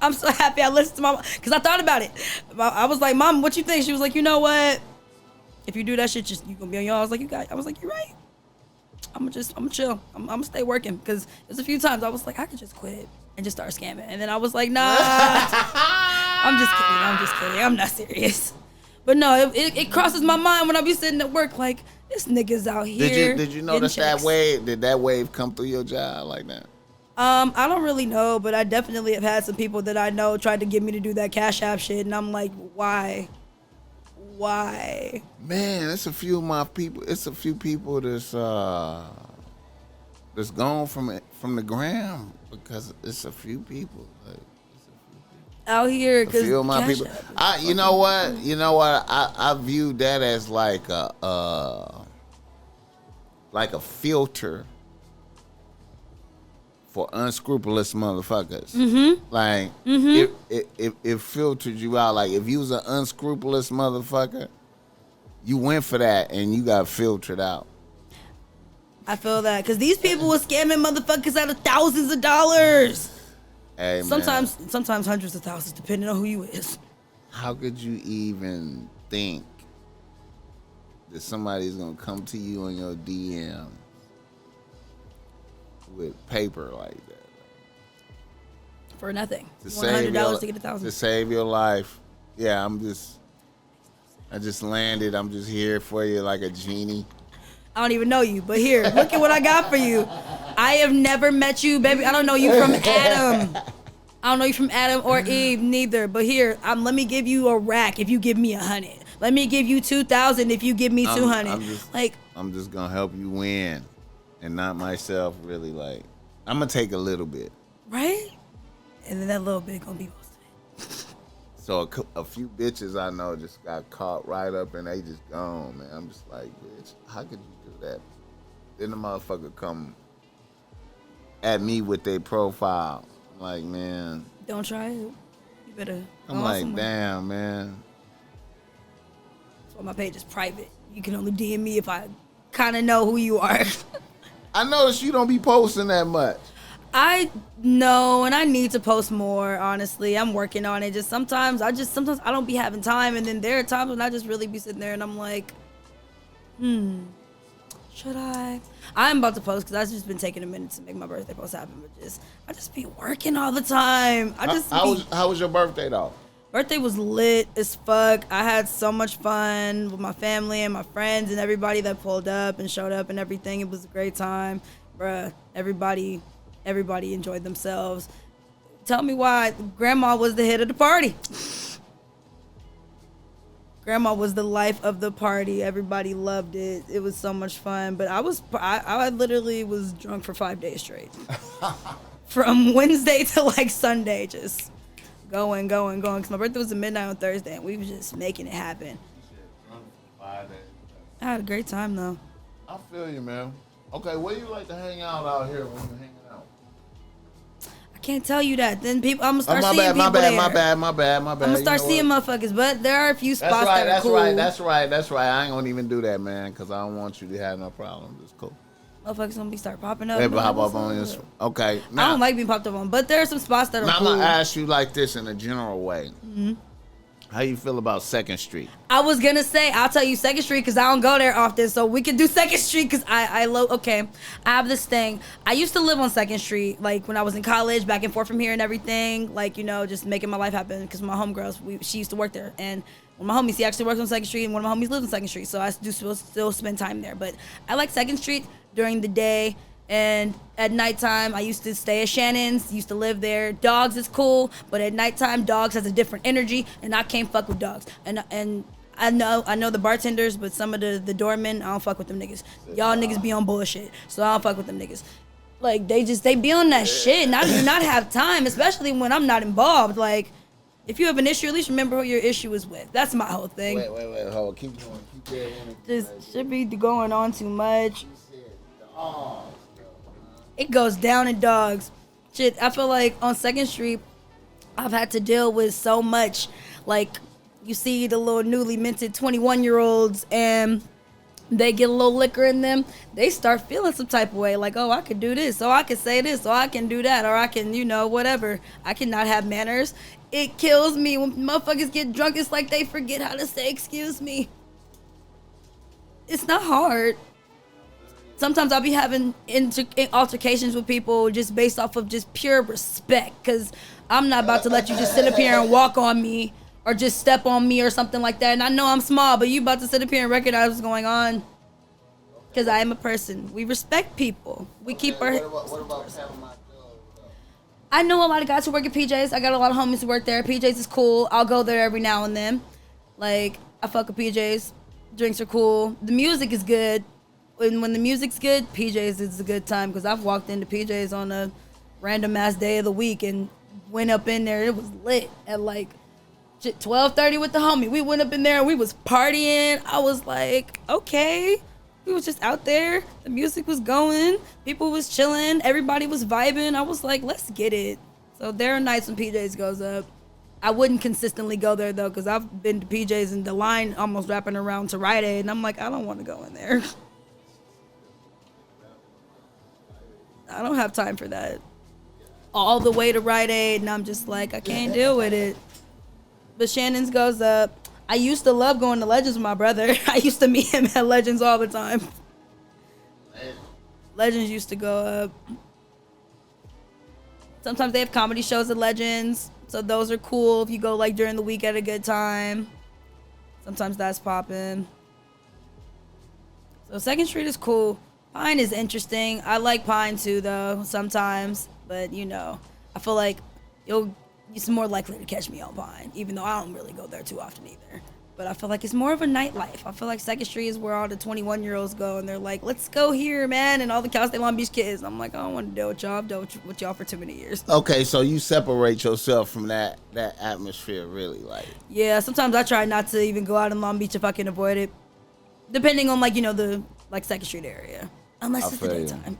I'm so happy I listened to my mom, because I thought about it. I was like, Mom, what you think? She was like, you know what? If you do that shit, you gonna be on your own. I was like, you're right. I'm gonna chill. I'm gonna stay working, because there's a few times I was like, I could just quit and just start scamming. And then I was like, nah, I'm just kidding. I'm not serious. But no, it crosses my mind when I be sitting at work like, this nigga's out here. Did you notice that wave? Did that wave come through your job like that? I don't really know, but I definitely have had some people that I know tried to get me to do that Cash App shit, and I'm like, why? Man, it's a few of my people. It's a few people that's gone from the gram, because it's a few people. Like, out here, because a few of my people. You know what? I viewed that as like a filter for unscrupulous motherfuckers. Mm-hmm. Like, it filtered you out. Like, if you was an unscrupulous motherfucker, you went for that and you got filtered out. I feel that, because these people were scamming motherfuckers out of thousands of dollars. Hey, sometimes hundreds of thousands, depending on who you is. How could you even think that somebody's gonna come to you on your DM with paper like that? For nothing. $100 to get $1,000. To save your life. Yeah, I just landed. I'm just here for you like a genie. I don't even know you, but here, look at what I got for you. I have never met you, baby. I don't know you from Adam. I don't know you from Adam or Eve, neither. But here, let me give you a rack if you give me 100. Let me give you 2,000 if you give me 200. I'm just gonna help you win, and not myself. Really, like, I'm gonna take a little bit, right? And then that little bit gonna be most of it. So a few bitches I know just got caught right up, and they just gone, man. I'm just like, bitch, how could you do that? Then the motherfucker come at me with their profile. I'm like, man, don't try it. You better. I'm like, somewhere. Damn, man. That's why my page is private. You can only DM me if I kind of know who you are. I noticed you don't be posting that much. I know, and I need to post more, honestly. I'm working on it. Sometimes I don't be having time, and then there are times when I just really be sitting there and I'm like, should I? I'm about to post, because I've just been taking a minute to make my birthday post happen, but I just be working all the time. How was your birthday though? Birthday was lit as fuck. I had so much fun with my family and my friends and everybody that pulled up and showed up and everything. It was a great time, bruh. Everybody enjoyed themselves. Tell me why Grandma was the head of the party. Grandma was the life of the party. Everybody loved it. It was so much fun. But I literally was drunk for 5 days straight. From Wednesday to like Sunday, just going. Because my birthday was at midnight on Thursday, and we were just making it happen. I had a great time though. I feel you, man. Okay, where you like to hang out here when you hanging out? I can't tell you that. Then I'm gonna start seeing people there. My bad. I'm gonna start seeing motherfuckers, but there are a few spots that are cool. That's right. I ain't gonna even do that, man, because I don't want you to have no problems. It's cool. Motherfuckers gonna start popping up. Maybe hop up on this. Okay. Now, I don't like being popped up on, but there are some spots that are cool. Now I'm gonna ask you like this in a general way. Mm-hmm. How you feel about 2nd Street? I was gonna say, I'll tell you 2nd Street because I don't go there often, so we can do 2nd Street because I have this thing. I used to live on 2nd Street, like when I was in college, back and forth from here and everything, like, just making my life happen because my homegirls, she used to work there, and One of my homies, he actually works on 2nd Street, and one of my homies lives on 2nd Street, so I do still spend time there. But I like 2nd Street during the day, and at nighttime, I used to stay at Shannon's, used to live there. Dogs is cool, but at nighttime, Dogs has a different energy, and I can't fuck with Dogs. And I know the bartenders, but some of the doormen, I don't fuck with them niggas. Y'all niggas be on bullshit, so I don't fuck with them niggas. Like, they be on that shit, and I do not have time, especially when I'm not involved. Like, if you have an issue, at least remember who your issue is with. That's my whole thing. Wait, hold on. Keep going. Keep going. Just should be going on too much. It goes down in Dogs. Shit, I feel like on 2nd Street, I've had to deal with so much. Like, you see the little newly minted 21-year-olds, and they get a little liquor in them, they start feeling some type of way, like, oh, I could do this, or I could say this, or I can do that, or I can, whatever. I cannot have manners. It kills me when motherfuckers get drunk. It's like they forget how to say excuse me. It's not hard. Sometimes I'll be having altercations with people just based off of just pure respect, because I'm not about to let you just sit up here and walk on me or just step on me or something like that. And I know I'm small, but you about to sit up here and recognize what's going on. Because I am a person. We respect people. We keep our... What about having my I know a lot of guys who work at PJ's. I got a lot of homies who work there. PJ's is cool. I'll go there every now and then. Like, I fuck with PJ's. Drinks are cool. The music is good. And when the music's good, PJ's is a good time. Because I've walked into PJ's on a random ass day of the week and went up in there. It was lit at like 12:30 with the homie. We went up in there and we was partying. I was like, okay. We was just out there. The music was going. People was chilling. Everybody was vibing. I was like, let's get it. So there are nights when PJ's goes up. I wouldn't consistently go there, though, because I've been to PJ's and the line almost wrapping around to Rite Aid, and I'm like, I don't want to go in there. I don't have time for that. All the way to Rite Aid, and I'm just like, I can't deal with it. But Shannon's goes up. I used to love going to Legends with my brother. I used to meet him at Legends all the time. Legends used to go up. Sometimes they have comedy shows at Legends, so those are cool if you go like during the week at a good time. Sometimes that's popping. So 2nd Street is cool. Pine is interesting. I like Pine too, though, sometimes. But, I feel like you're more likely to catch me on Pine, even though I don't really go there too often either. But I feel like it's more of a nightlife. I feel like 2nd Street is where all the 21-year-olds go, and they're like, let's go here, man, and all the Cal State Long Beach kids. I'm like, I don't want to deal with y'all. I've dealt with y'all for too many years. Okay, so you separate yourself from that atmosphere, really, like. Yeah, sometimes I try not to even go out in Long Beach if I can avoid it, depending on, like, the 2nd Street area, unless it's the daytime.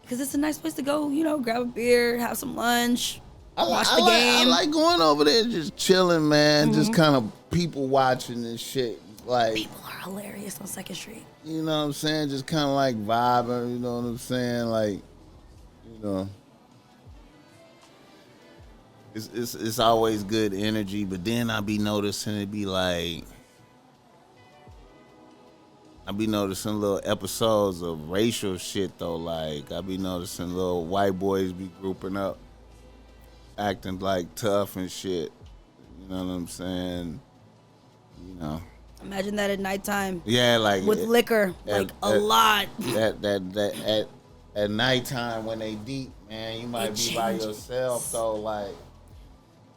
Because it's a nice place to go, grab a beer, have some lunch. Watch the game. I like going over there just chilling, man. Mm-hmm. Just kind of people watching and shit. Like, people are hilarious on 2nd Street. You know what I'm saying? Just kind of like vibing, you know what I'm saying? Like, it's always good energy, but then I be noticing it be like, I be noticing little episodes of racial shit though. Like, I be noticing little white boys be grouping up, acting like tough and shit. You know what I'm saying? Imagine that at nighttime. Yeah, like with liquor, like a lot. At nighttime when they deep, man, you might be by yourself though. Like,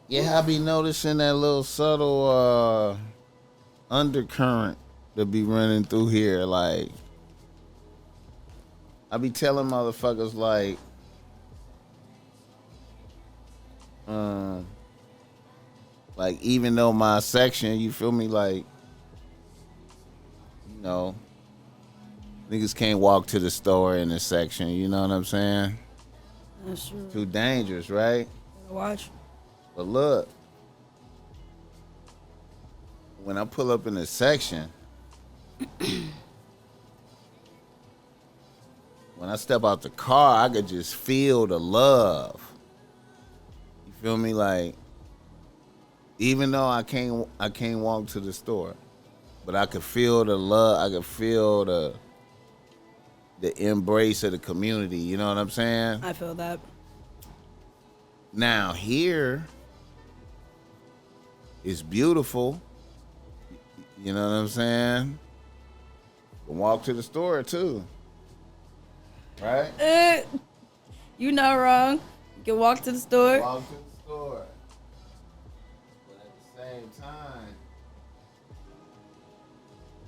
yeah, I be noticing that little subtle undercurrent that be running through here. Like, I be telling motherfuckers like, even though my section, you feel me, like, niggas can't walk to the store in this section, you know what I'm saying? That's true. Too dangerous, right? Watch. But look, when I pull up in the section, when I step out the car, I could just feel the love. You feel me? Like, even though I can't walk to the store, but I could feel the love. I could feel the embrace of the community. You know what I'm saying? I feel that. Now here, it's beautiful, You know what I'm saying? Can walk to the store too. Right? You not wrong. You can walk to the store. Walk to the store. But at the same time,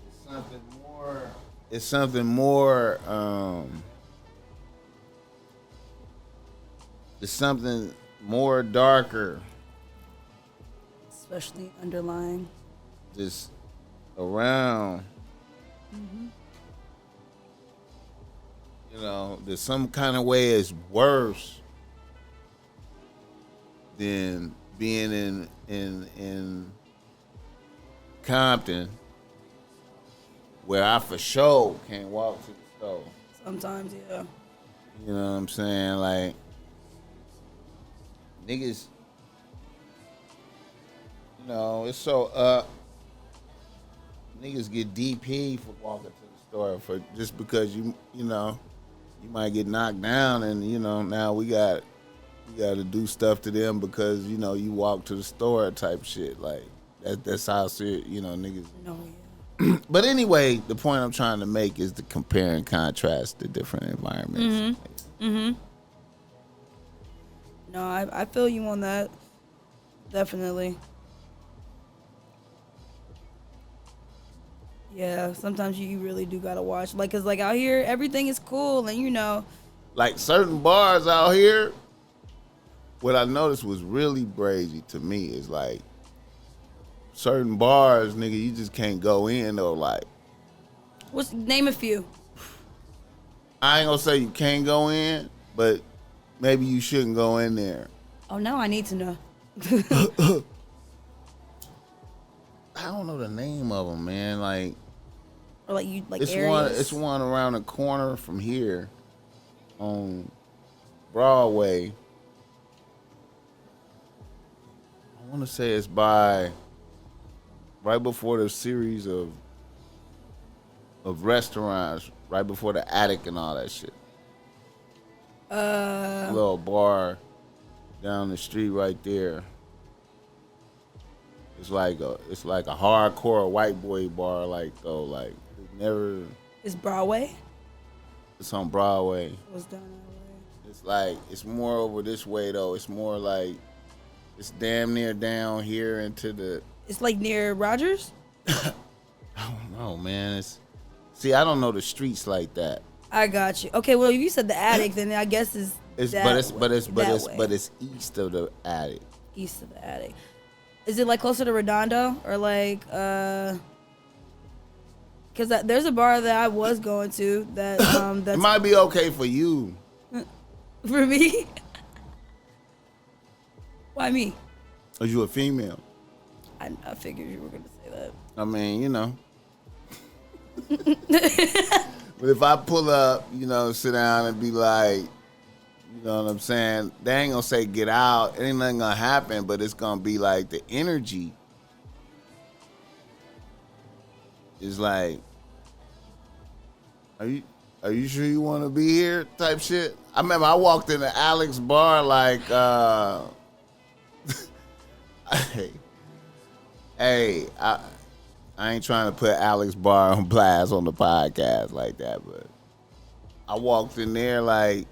it's something more. It's something more. It's something more darker. Especially underlying. Just around. You know, there's some kind of way it's worse than being in Compton, where I for sure can't walk to the store. Sometimes, yeah. You know what I'm saying? Like niggas, you know, it's so niggas get DP for walking to the store for just because you know. You might get knocked down, and you know now we got to do stuff to them because you know you walk to the store type shit. Like that's how serious, you know, niggas. No, yeah. But anyway, the point I'm trying to make is to compare and contrast the different environments. No, I feel you on that. Definitely. Yeah, sometimes you really do gotta watch. Like, cause like out here, everything is cool, and you know. Like certain bars out here, what I noticed was really brazy to me is like certain bars, nigga, you just can't go in though. Like, Name a few? I ain't gonna say you can't go in, but maybe you shouldn't go in there. Oh no, I need to know. I don't know the name of them, man. Like, or like you like it's areas? It's one around the corner from here, on Broadway. I want to say it's right before the series of restaurants, right before the Attic and all that shit. A little bar down the street right there. It's like a hardcore white boy bar, like though, like it never. It's Broadway. It's on Broadway. What's down that way? It's like it's more over this way though. It's more like it's damn near down here into the. It's like near Rogers. I don't know, man. I don't know the streets like that. I got you. Okay, well if you said the Attic, then I guess it's east of the Attic. East of the Attic. Is it like closer to Redondo or like because there's a bar that I was going to that that's it might be okay for you. For me? Why me? Are you a female? I figured you were gonna say that. I mean, you know. But if I pull up, you know, sit down and be like, you know what I'm saying? They ain't gonna say get out. Ain't nothing gonna happen, but it's gonna be like the energy is like, are you sure you want to be here? Type shit. I remember I walked into Alex bar like, hey, I ain't trying to put Alex bar on blast on the podcast like that, but I walked in there like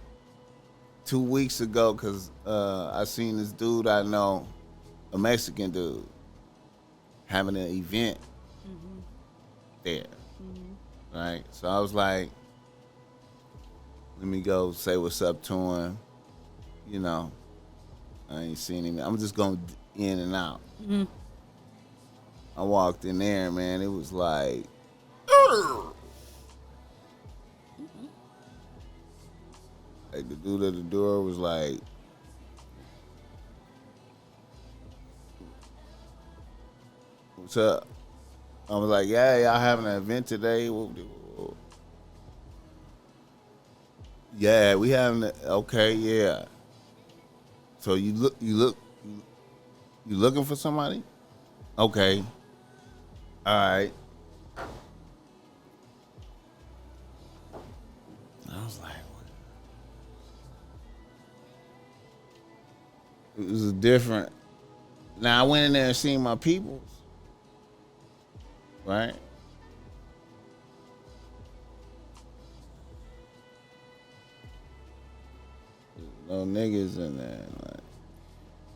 2 weeks ago because I seen this dude I know, a Mexican dude, having an event there. Right? So I was like, let me go say what's up to him. You know, I ain't seen him. I'm just going in and out. I walked in there, man. It was like, like the dude at the door was like, what's up? I was like, yeah, y'all having an event today? Yeah, we having it. Okay, yeah. So you looking for somebody? Okay. All right. I was like, it was different. Now I went in there and seen my peoples. right? No niggas in there. Like,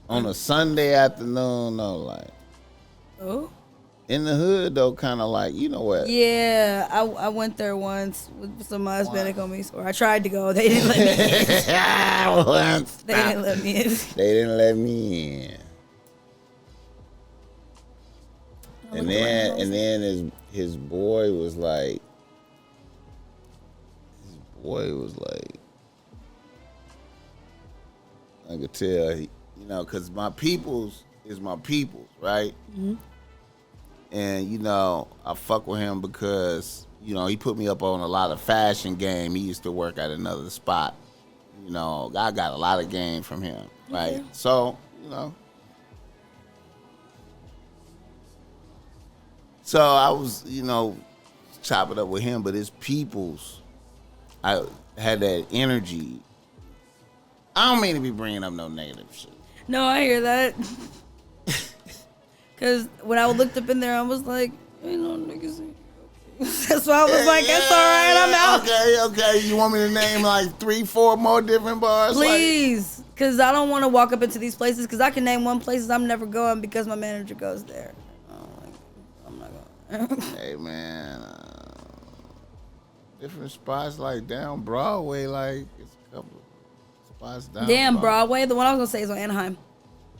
on a Sunday afternoon, no, like. Oh. In the hood, though, kind of like, you know what? Yeah, I went there once with some Hispanic homies, or I tried to go. They didn't let me in. They didn't let me in. They didn't let me in. And then his boy was like, I could tell, because my peoples is my peoples, right? Mm-hmm. And, I fuck with him because, he put me up on a lot of fashion game. He used to work at another spot. I got a lot of game from him, right? Okay. So, So I was, chopping up with him, but his peoples, I had that energy. I don't mean to be bringing up no negative shit. No, I hear that. Because when I looked up in there, I was like, ain't no niggas in here. That's why I was like, it's all right, I'm out. Okay. You want me to name like 3-4 more different bars? Please. Because I don't want to walk up into these places, because I can name one places I'm never going because my manager goes there. I'm not going. Hey, man. Different spots like down Broadway, like it's a couple spots down Damn, Broadway? The one I was going to say is on Anaheim.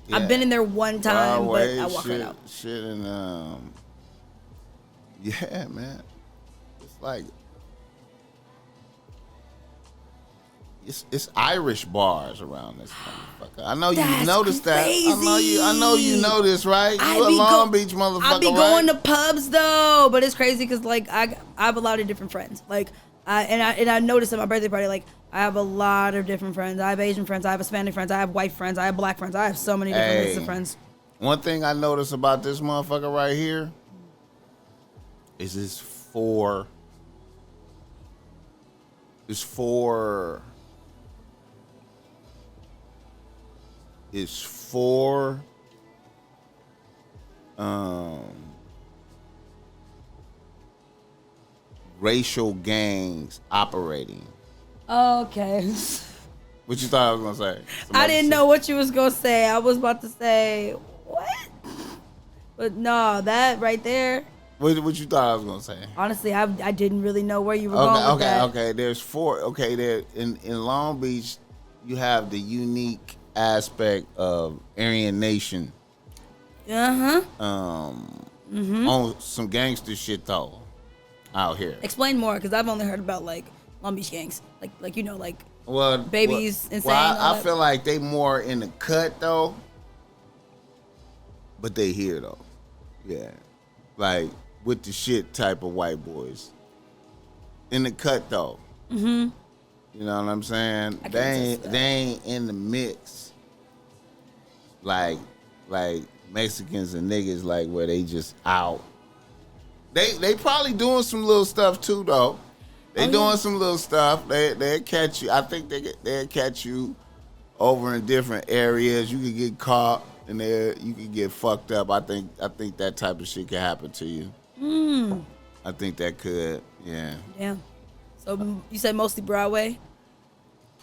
Yeah. I've been in there one time, Broadway, but I walk right out. Shit, and yeah, man. It's like it's Irish bars around this motherfucker. I know you noticed crazy. That. I know you know this, right? You a Long Beach motherfucker, I be going to pubs though, but it's crazy because like I have a lot of different friends. Like I noticed at my birthday party, like I have a lot of different friends. I have Asian friends, I have Hispanic friends, I have white friends, I have black friends. I have so many different lists of friends. One thing I noticed about this motherfucker right here is it's four racial gangs operating. Okay. What you thought I was gonna say? I didn't know what you was gonna say. I was about to say what? But no, that right there. What you thought I was gonna say? Honestly, I didn't really know where you were going with that. Okay. There's four. Okay, there in Long Beach, you have the unique aspect of Aryan Nation. On some gangster shit though, out here. Explain more, because I've only heard about like Long Beach gangs, like well, babies insane. Well, I feel like they more in the cut though, but they here though, yeah, like with the shit type of white boys in the cut though. Mm-hmm. You know what I'm saying? They ain't in the mix like Mexicans and niggas, like where they just out. They probably doing some little stuff too though. They doing some little stuff. They'll catch you. I think they'll catch you over in different areas. You could get caught and you could get fucked up. I think that type of shit could happen to you. I think that could, yeah. Yeah. So you said mostly Broadway?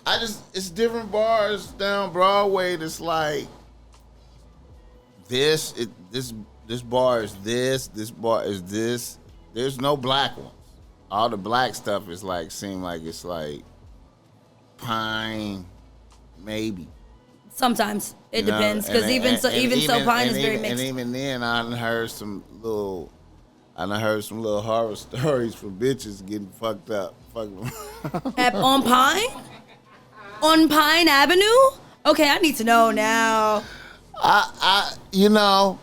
It's different bars down Broadway that's like this bar is this bar is this. There's no black ones. All the black stuff is like, seem like it's like Pine, maybe. Sometimes it depends, because Pine is very mixed. And even then, I done heard some little horror stories from bitches getting fucked up. On Pine? On Pine Avenue? Okay, I need to know now.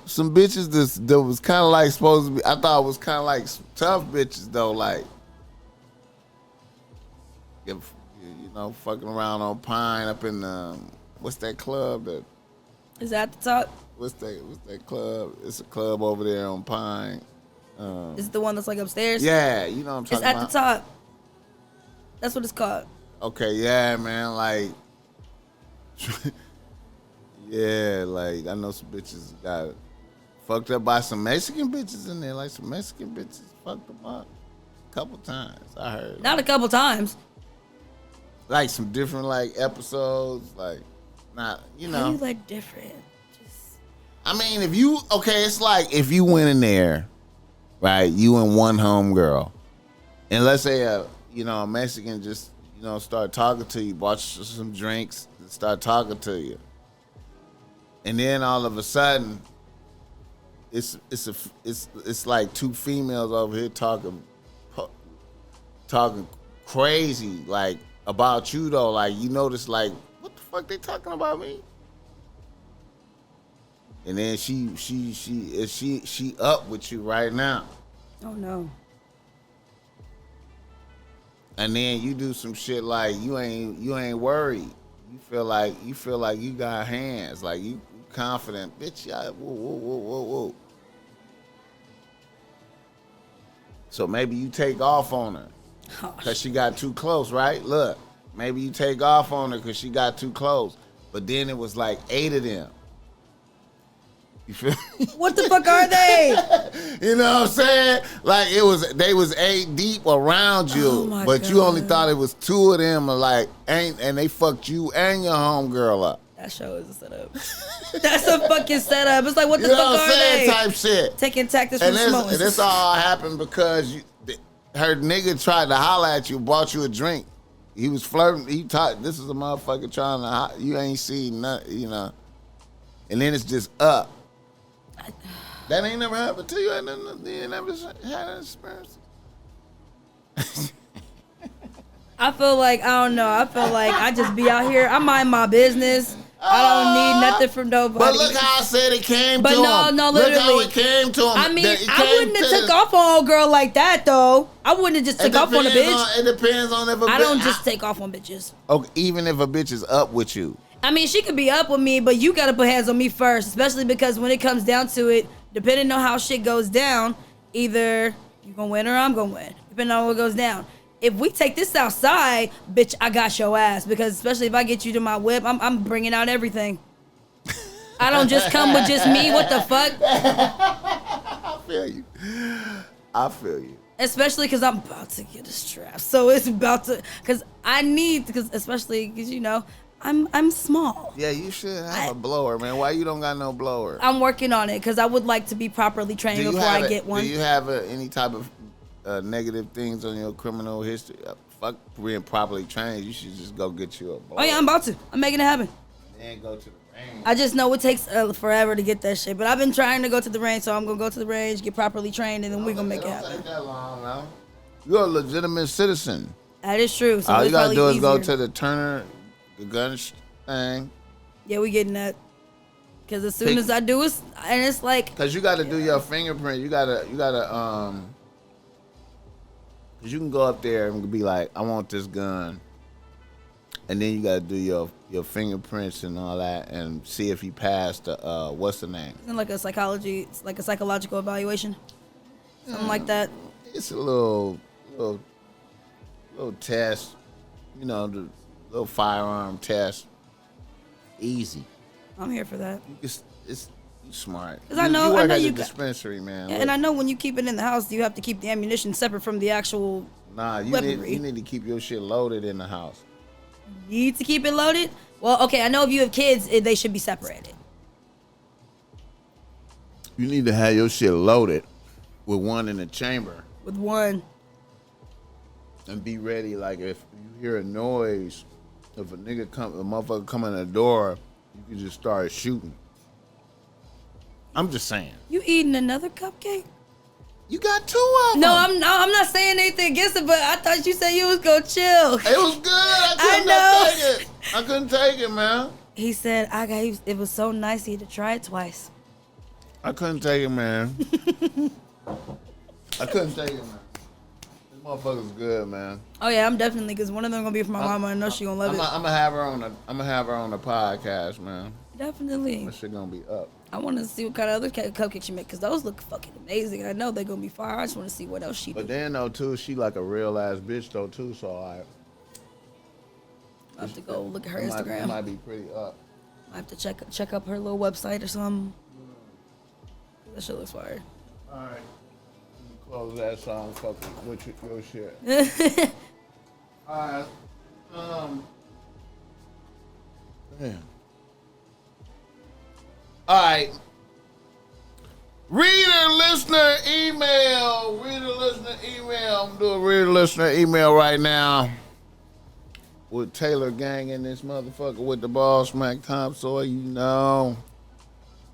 Some bitches that was kind of like supposed to be. I thought it was kind of like some tough bitches though, like. Fucking around on Pine up in what's that club that? Is that the top? What's that club? It's a club over there on Pine. Is it the one that's like upstairs? Yeah, you know what I'm talking about. It's at the top. That's what it's called. Okay, yeah, man, like, yeah, like I know some bitches got fucked up by some Mexican bitches in there. Like some Mexican bitches fucked them up a couple times. I heard. Not a couple times. Like some different like episodes. Like not How do you like different? I mean, it's like if you went in there, right? You and one homegirl, and let's say a Mexican just start talking to you, bought you some drinks, and start talking to you, and then all of a sudden, it's like two females over here talking crazy like about you though, like you notice like what the fuck they talking about me. And then she up with you right now. Oh no. And then you do some shit like you ain't worried. You feel like you got hands, like you confident, bitch. Whoa. So maybe you take off on her because she got too close, right? Look, maybe you take off on her because she got too close. But then it was like 8 of them. You feel me? What the fuck are they? You know what I'm saying? Like they was 8 deep around you, but God. You only thought it was 2 of them, and they fucked you and your homegirl up. That show is a setup. That's a fucking setup. It's like what the fuck are they? Type shit. Taking tactics from smoke. And this all happened because her nigga tried to holler at you, bought you a drink. He was flirting. This is a motherfucker trying to. You ain't seen nothing, And then it's just up. That ain't never happened to you. You never had an experience. I feel like I just be out here. I mind my business. I don't need nothing from nobody. But look how I said it came to him. But no, literally. Look how it came to him. I mean, I wouldn't have took off on a girl like that though. I wouldn't have just took off on a bitch. It depends on if a bitch. I don't just take off on bitches. Okay, even if a bitch is up with you. I mean, she could be up with me, but you gotta put hands on me first, especially because when it comes down to it, depending on how shit goes down, either you gonna win or I'm gonna win, depending on what goes down. If we take this outside, bitch, I got your ass, because especially if I get you to my whip, I'm bringing out everything. I don't just come with just me. What the fuck? I feel you. Especially because I'm about to get a strap, so it's about to. Especially because I'm small. Yeah, you should have a blower, man. Why you don't got no blower? I'm working on it because I would like to be properly trained before I get one. Do you have any type of negative things on your criminal history? Fuck being properly trained. You should just go get you a blower. Oh yeah, I'm about to. I'm making it happen. Then go to the range. I just know it takes forever to get that shit, but I've been trying to go to the range, so I'm gonna go to the range, get properly trained, and then we're gonna make it happen. It don't take that long, man. You're a legitimate citizen. That is true. So all you gotta do is easier. go to the Turner. The gun thing. Yeah, we getting that. Cause as soon as I do it, and it's like. Cause you gotta do your fingerprint. You gotta. Cause you can go up there and be like, I want this gun, and then you gotta do your fingerprints and all that, and see if you pass the what's the name? Isn't it like a psychological evaluation, something like that. It's a little test, the little firearm test. Easy. I'm here for that. It's you smart. Cause I know you dispensary, man. And I know when you keep it in the house, you have to keep the ammunition separate from the actual. Nah, you need to keep your shit loaded in the house. You need to keep it loaded? Well, okay, I know if you have kids, they should be separated. You need to have your shit loaded with one in the chamber. With one. And be ready, like if you hear a noise, if a motherfucker come in the door, you can just start shooting. I'm just saying. You eating another cupcake? You got 2 of them. No, I'm not saying anything against it, but I thought you said you was gonna chill. It was good. I couldn't take it, man. He said it was so nice he had to try it twice. I couldn't take it, man. I couldn't take it, man. This motherfucker's good, man. Oh yeah, I'm definitely, because one of them gonna be for my mama. I know she gonna love it. I'm gonna have her on the podcast, man. Definitely. That shit gonna be up. I want to see what kind of other cupcakes she make, because those look fucking amazing. I know they're gonna be fire. I just want to see what else she do. But then though too, she like a real ass bitch though too. So I have to go look at her Instagram. It might be pretty up. I have to check up her little website or something. That shit looks fire. All right. Close that song. Fuck with your shit. All right. Damn. All right. Reader listener email. I'm doing reader listener email right now. With Taylor Gang in this motherfucker with the Bossmack Tom Sawyer, you know.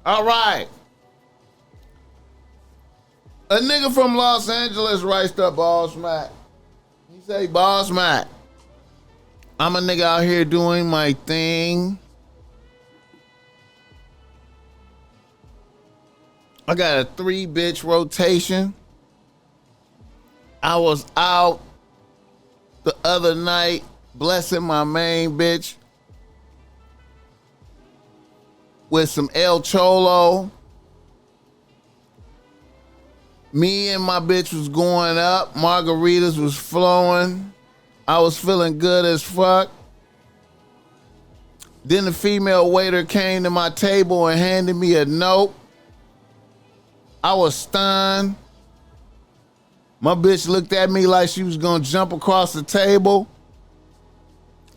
All right. A nigga from Los Angeles writes to Bossmack. He say, Bossmack, I'm a nigga out here doing my thing. I got a 3-bitch rotation. I was out the other night blessing my main bitch with some El Cholo. Me and my bitch was going up. Margaritas was flowing. I was feeling good as fuck. Then the female waiter came to my table and handed me a note. I was stunned. My bitch looked at me like she was gonna jump across the table.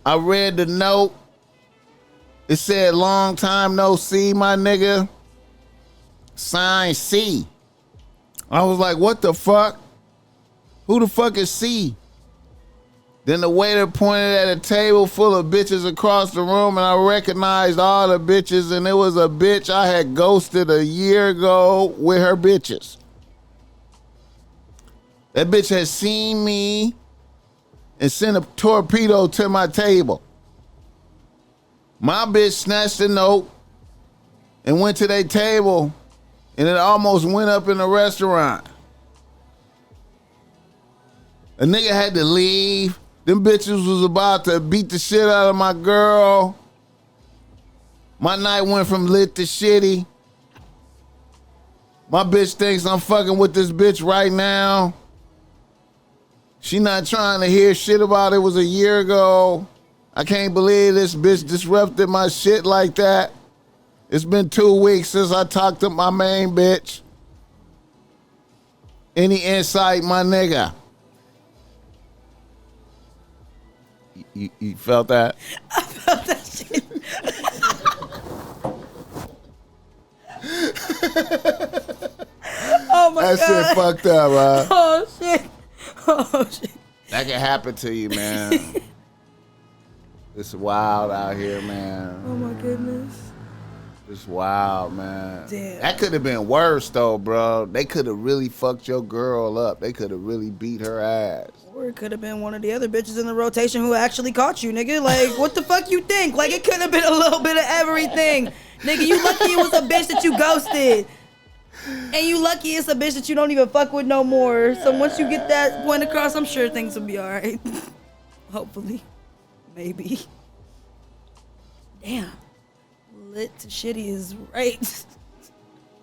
I read the note. It said, long time no see, my nigga. Sign C. I was like, what the fuck? Who the fuck is C? Then the waiter pointed at a table full of bitches across the room, and I recognized all the bitches, and it was a bitch I had ghosted a year ago with her bitches. That bitch had seen me and sent a torpedo to my table. My bitch snatched the note and went to their table, and it almost went up in the restaurant. A nigga had to leave. Them bitches was about to beat the shit out of my girl. My night went from lit to shitty. My bitch thinks I'm fucking with this bitch right now. She not trying to hear shit about it was a year ago. I can't believe this bitch disrupted my shit like that. It's been 2 weeks since I talked to my main bitch. Any insight, my nigga? You felt that? I felt that shit. Oh my God. That shit fucked up, man. Oh shit. Oh shit. That can happen to you, man. It's wild out here, man. Oh my goodness. It's wild, man. Damn. That could have been worse, though, bro. They could have really fucked your girl up. They could have really beat her ass. Or it could have been one of the other bitches in the rotation who actually caught you, nigga. Like, what the fuck you think? Like, it could have been a little bit of everything. Nigga, you lucky it was a bitch that you ghosted. And you lucky it's a bitch that you don't even fuck with no more. So once you get that point across, I'm sure things will be all right. Hopefully. Maybe. Damn. Lit to shitty is right.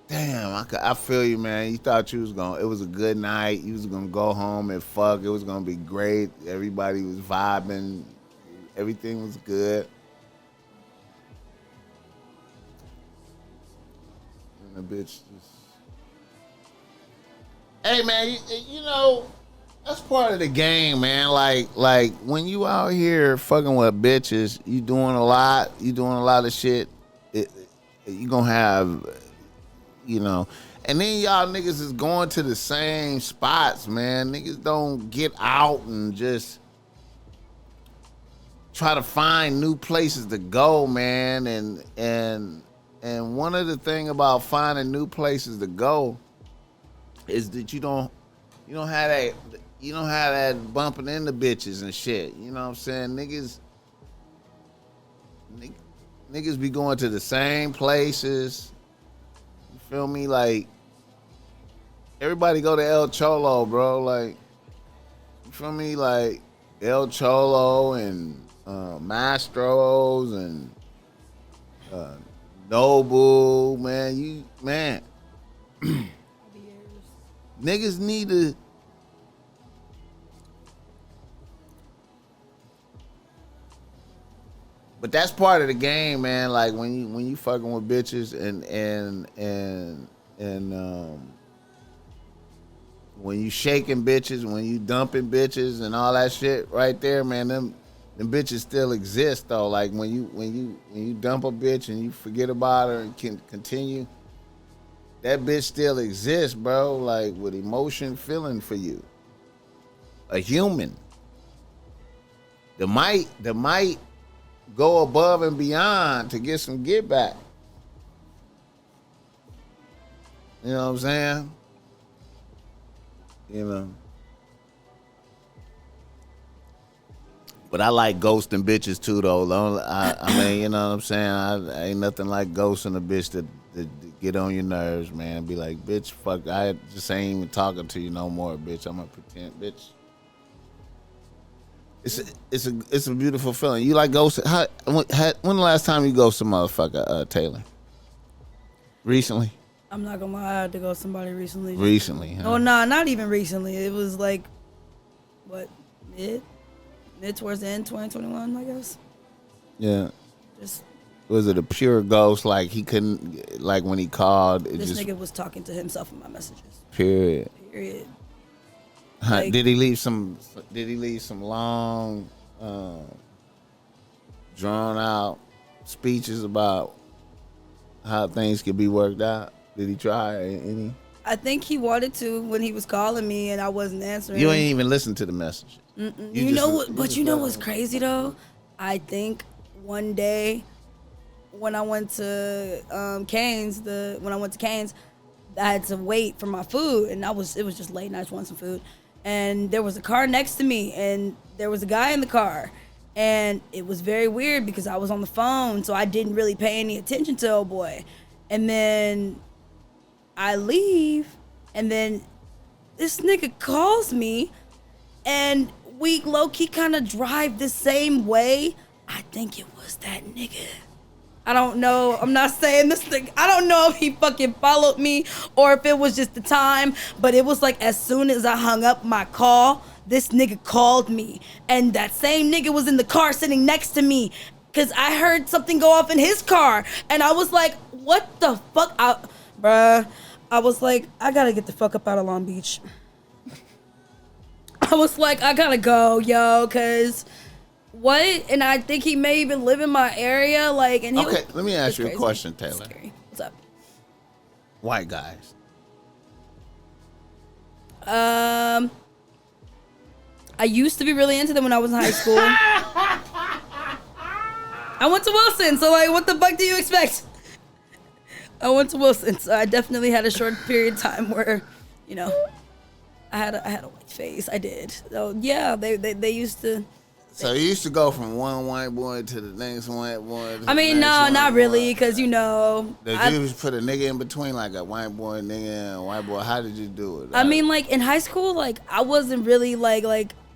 Damn, I feel you, man. You thought you was it was a good night. You was gonna go home and fuck. It was gonna be great. Everybody was vibing. Everything was good. And the bitch just... Hey, man, you know, that's part of the game, man. Like when you out here fucking with bitches, you doing a lot of shit. You gonna have, you know, and then y'all niggas is going to the same spots, man. Niggas don't get out and just try to find new places to go, man. And one of the thing about finding new places to go is that you don't have that bumping into bitches and shit. You know what I'm saying? Niggas be going to the same places. You feel me? Like, everybody go to El Cholo, bro. Like, you feel me? Like, El Cholo and Mastro's and Noble, man. Niggas need to... But that's part of the game, man. Like when you fucking with bitches and And when you shaking bitches, when you dumping bitches and all that shit right there, man, them bitches still exist though. Like when you dump a bitch and you forget about her and can continue, that bitch still exists, bro. Like with emotion, feeling for you, a human. That might go above and beyond to get some get back. You know what I'm saying? You know. But I like ghosting bitches too, though. I mean, you know what I'm saying? I ain't nothing like ghosting a bitch to get on your nerves, man. Be like, bitch, fuck, I just ain't even talking to you no more, bitch. I'm gonna pretend, bitch. It's a beautiful feeling. You like ghosting? When the last time you ghosted a motherfucker, Taylor? Recently? I'm not gonna lie, I had to go somebody recently. Recently, huh? Oh, no, not even recently. It was like, what, mid towards the end, 2021, I guess. Yeah. Just. Was it a pure ghost? Like he couldn't, like when he called? This nigga was talking to himself in my messages. Period. Like, did he leave some long, drawn out speeches about how things could be worked out? Did he try any? I think he wanted to when he was calling me and I wasn't answering. You ain't even listen to the message. You know what? But you know what's crazy though? I think one day when I went to Cane's, I had to wait for my food, and it was just late, and I just wanted some food. And there was a car next to me, and there was a guy in the car, and it was very weird because I was on the phone, so I didn't really pay any attention to old boy. And then I leave, and then this nigga calls me, and we low-key kind of drive the same way. I think it was that nigga. I don't know. I'm not saying this thing. I don't know if he fucking followed me or if it was just the time, but it was like as soon as I hung up my call, this nigga called me. And that same nigga was in the car sitting next to me because I heard something go off in his car. And I was like, what the fuck? Bruh. I was like, I gotta get the fuck up out of Long Beach. I was like, I gotta go, yo, because... What? And I think he may even live in my area. Like, and he okay, let me ask you crazy. a question, Taylor. What's up? White guys. I used to be really into them when I was in high school. I went to Wilson, so like, what the fuck do you expect? I went to Wilson, so I definitely had a short period of time where, you know, I had a white face. I did. So yeah, they used to. So you used to go from one white boy to the next white boy. I mean, no, not really, because, you know. Did you just put a nigga in between, like a white boy nigga and a white boy? How did you do it? I mean, like, in high school, like, I wasn't really, like,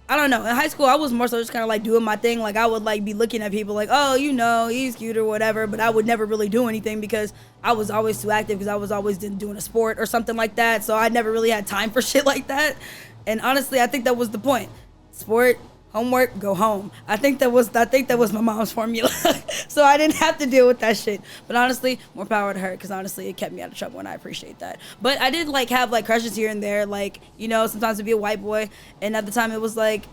I don't know. In high school, I was more so just kind of, like, doing my thing. Like, I would, like, be looking at people like, oh, you know, he's cute or whatever. But I would never really do anything because I was always too active because I was always doing a sport or something like that. So I never really had time for shit like that. And honestly, I think that was the point. Sport. Homework, go home. I think that was my mom's formula. So I didn't have to deal with that shit. But honestly, more power to her, because honestly, it kept me out of trouble, and I appreciate that. But I did like have like crushes here and there, like, you know, sometimes it'd be a white boy, and at the time it was like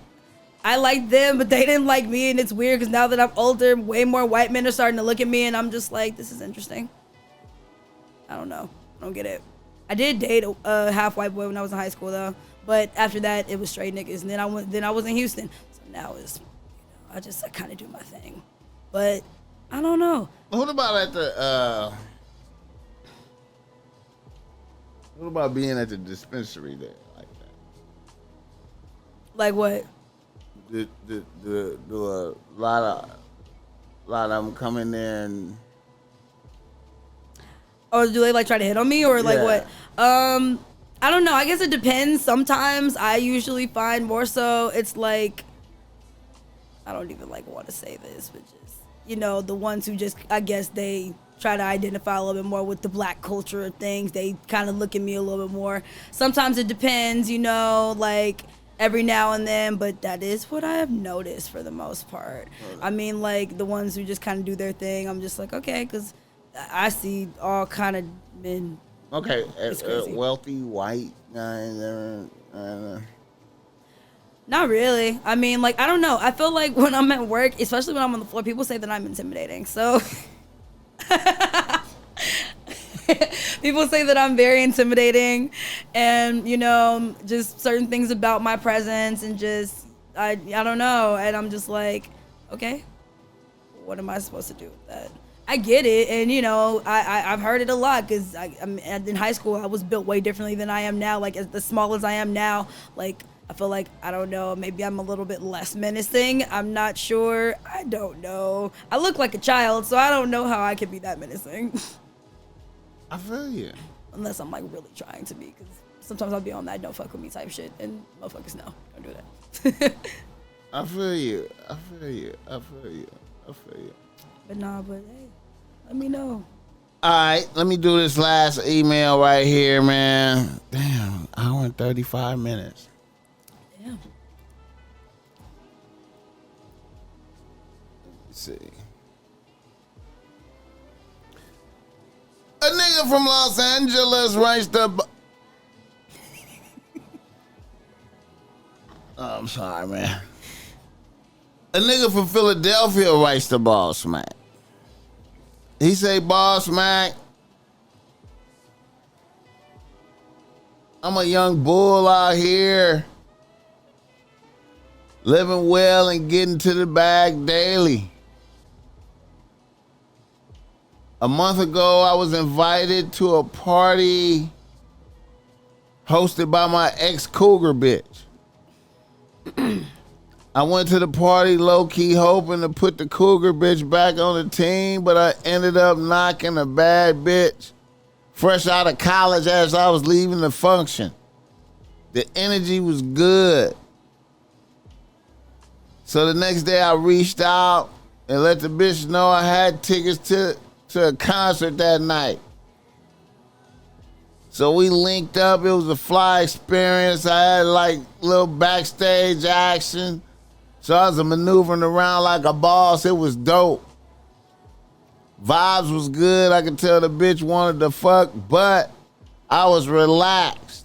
I liked them, but they didn't like me, and it's weird because now that I'm older, way more white men are starting to look at me, and I'm just like, this is interesting. I don't know. I don't get it. I did date a half white boy when I was in high school though. But after that, it was straight niggas. And then I was in Houston. So now it's, you know, I kind of do my thing. But I don't know. What about what about being at the dispensary there like that? Like what? Do a lot of them come in there and... Or do they like try to hit on me or like what? I don't know. I guess it depends. Sometimes I usually find more so it's like, I don't even like want to say this, but just, you know, the ones who just, I guess they try to identify a little bit more with the black culture of things. They kind of look at me a little bit more. Sometimes it depends, you know, like every now and then, but that is what I have noticed for the most part. I mean, like the ones who just kind of do their thing, I'm just like, okay, because I see all kind of men. Okay, It's crazy. wealthy white. Not really. I mean, like, I don't know. I feel like when I'm at work, especially when I'm on the floor, people say that I'm intimidating. So people say that I'm very intimidating, and you know, just certain things about my presence, and just I don't know. And I'm just like, okay, what am I supposed to do with that? I get it, and you know, I've heard it a lot because I'm in high school. I was built way differently than I am now. Like as small as I am now, like I feel like I don't know. Maybe I'm a little bit less menacing. I'm not sure. I don't know. I look like a child, so I don't know how I could be that menacing. I feel you. Unless I'm like really trying to be, because sometimes I'll be on that don't fuck with me type shit, and motherfuckers no, don't do that. I feel you. I feel you. I feel you. I feel you. But nah, but hey, let me know. All right, let me do this last email right here, man. Damn, hour and 35 minutes. Damn. Let's see. A nigga from Los Angeles writes the... Oh, I'm sorry, man. A nigga from Philadelphia writes the Bossmack. He say, Bossmack, I'm a young bull out here, living well and getting to the bag daily. A month ago, I was invited to a party hosted by my ex-cougar bitch. I went to the party low-key hoping to put the cougar bitch back on the team, but I ended up knocking a bad bitch fresh out of college as I was leaving the function. The energy was good. So the next day I reached out and let the bitch know I had tickets to a concert that night. So we linked up. It was a fly experience. I had like little backstage action. So I was maneuvering around like a boss. It was dope. Vibes was good. I could tell the bitch wanted to fuck, but I was relaxed.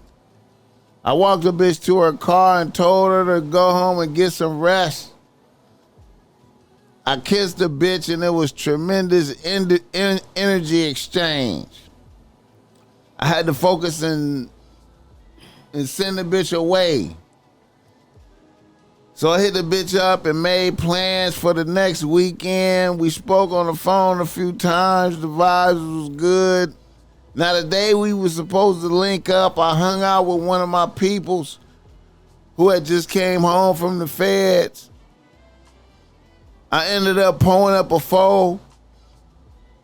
I walked the bitch to her car and told her to go home and get some rest. I kissed the bitch and it was tremendous energy exchange. I had to focus and send the bitch away. So I hit the bitch up and made plans for the next weekend. We spoke on the phone a few times. The vibes was good. Now the day we were supposed to link up, I hung out with one of my peoples who had just came home from the feds. I ended up pulling up a foe,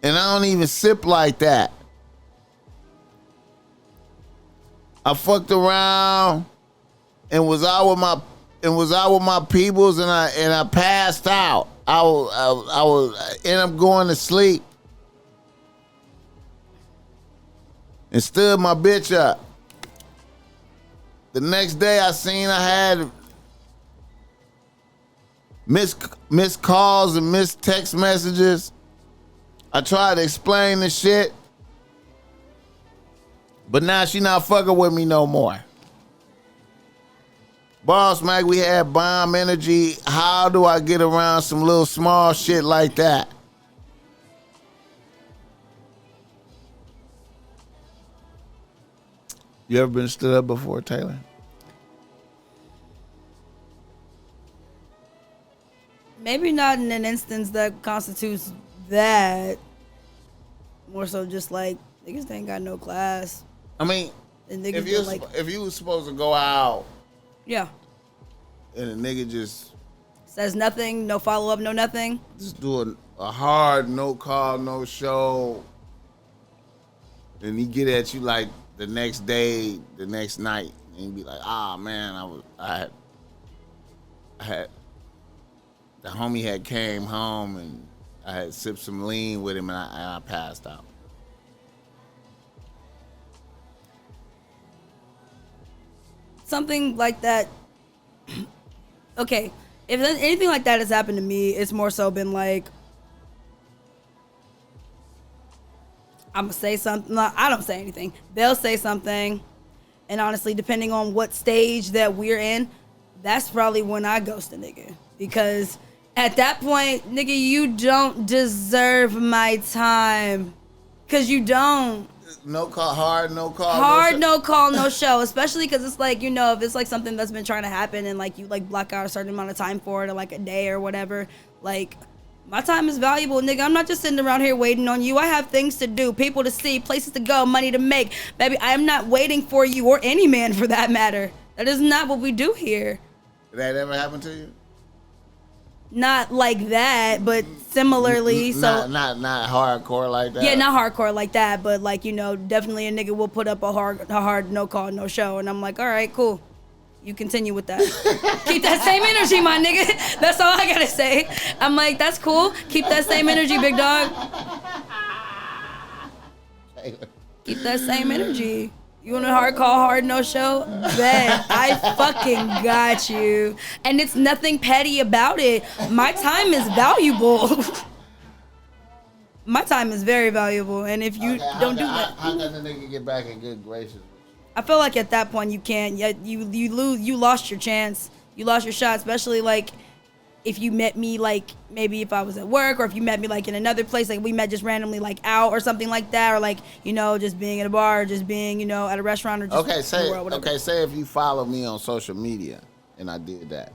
and I don't even sip like that. I fucked around and was out with my peoples, and I passed out. I ended up going to sleep and stood my bitch up. The next day I seen I had missed calls and missed text messages. I tried to explain the shit, but now she not fucking with me no more. Bossmack, we had bomb energy. How do I get around some little small shit like that? You ever been stood up before, Taylor? Maybe not in an instance that constitutes that. More so just like, niggas ain't got no class. I mean, And if niggas you was supposed to go out yeah. and a nigga just Says nothing, no follow-up, no nothing. just do a hard no call, no show, and he get at you like the next day, the next night, and you be like, ah man, I had the homie had came home and I had sipped some lean with him and I passed out. Something like that. Okay, if anything like that has happened to me, it's more so been like, I'm gonna say something. No, I don't say anything. They'll say something. And honestly, depending on what stage that we're in, that's probably when I ghost a nigga. Because at that point, nigga, you don't deserve my time. Because you don't. No call, hard, no call. Hard, no call, no show. Especially because it's like, you know, if it's like something that's been trying to happen and like you like block out a certain amount of time for it or like a day or whatever, like my time is valuable, nigga. I'm not just sitting around here waiting on you. I have things to do, people to see, places to go, money to make. Baby, I am not waiting for you or any man for that matter. That is not what we do here. Did that ever happen to you? Not like that, but similarly. Not hardcore like that. Yeah, not hardcore like that, but like, you know, definitely a nigga will put up a hard no call, no show, and I'm like, all right, cool. You continue with that. Keep that same energy, my nigga. That's all I gotta say. I'm like, that's cool. Keep that same energy, big dog. Keep that same energy. You want a hard call, hard no show? Bet. I fucking got you. And it's nothing petty about it. My time is valuable. My time is very valuable. And if you don't do that. How can the nigga get back in good graces? I feel like at that point you can't. You lost your chance. You lost your shot, especially like if you met me like maybe if I was at work or if you met me like in another place, like we met just randomly like out or something like that, or like, you know, just being at a bar or just being, you know, at a restaurant or just say if you follow me on social media and I did that.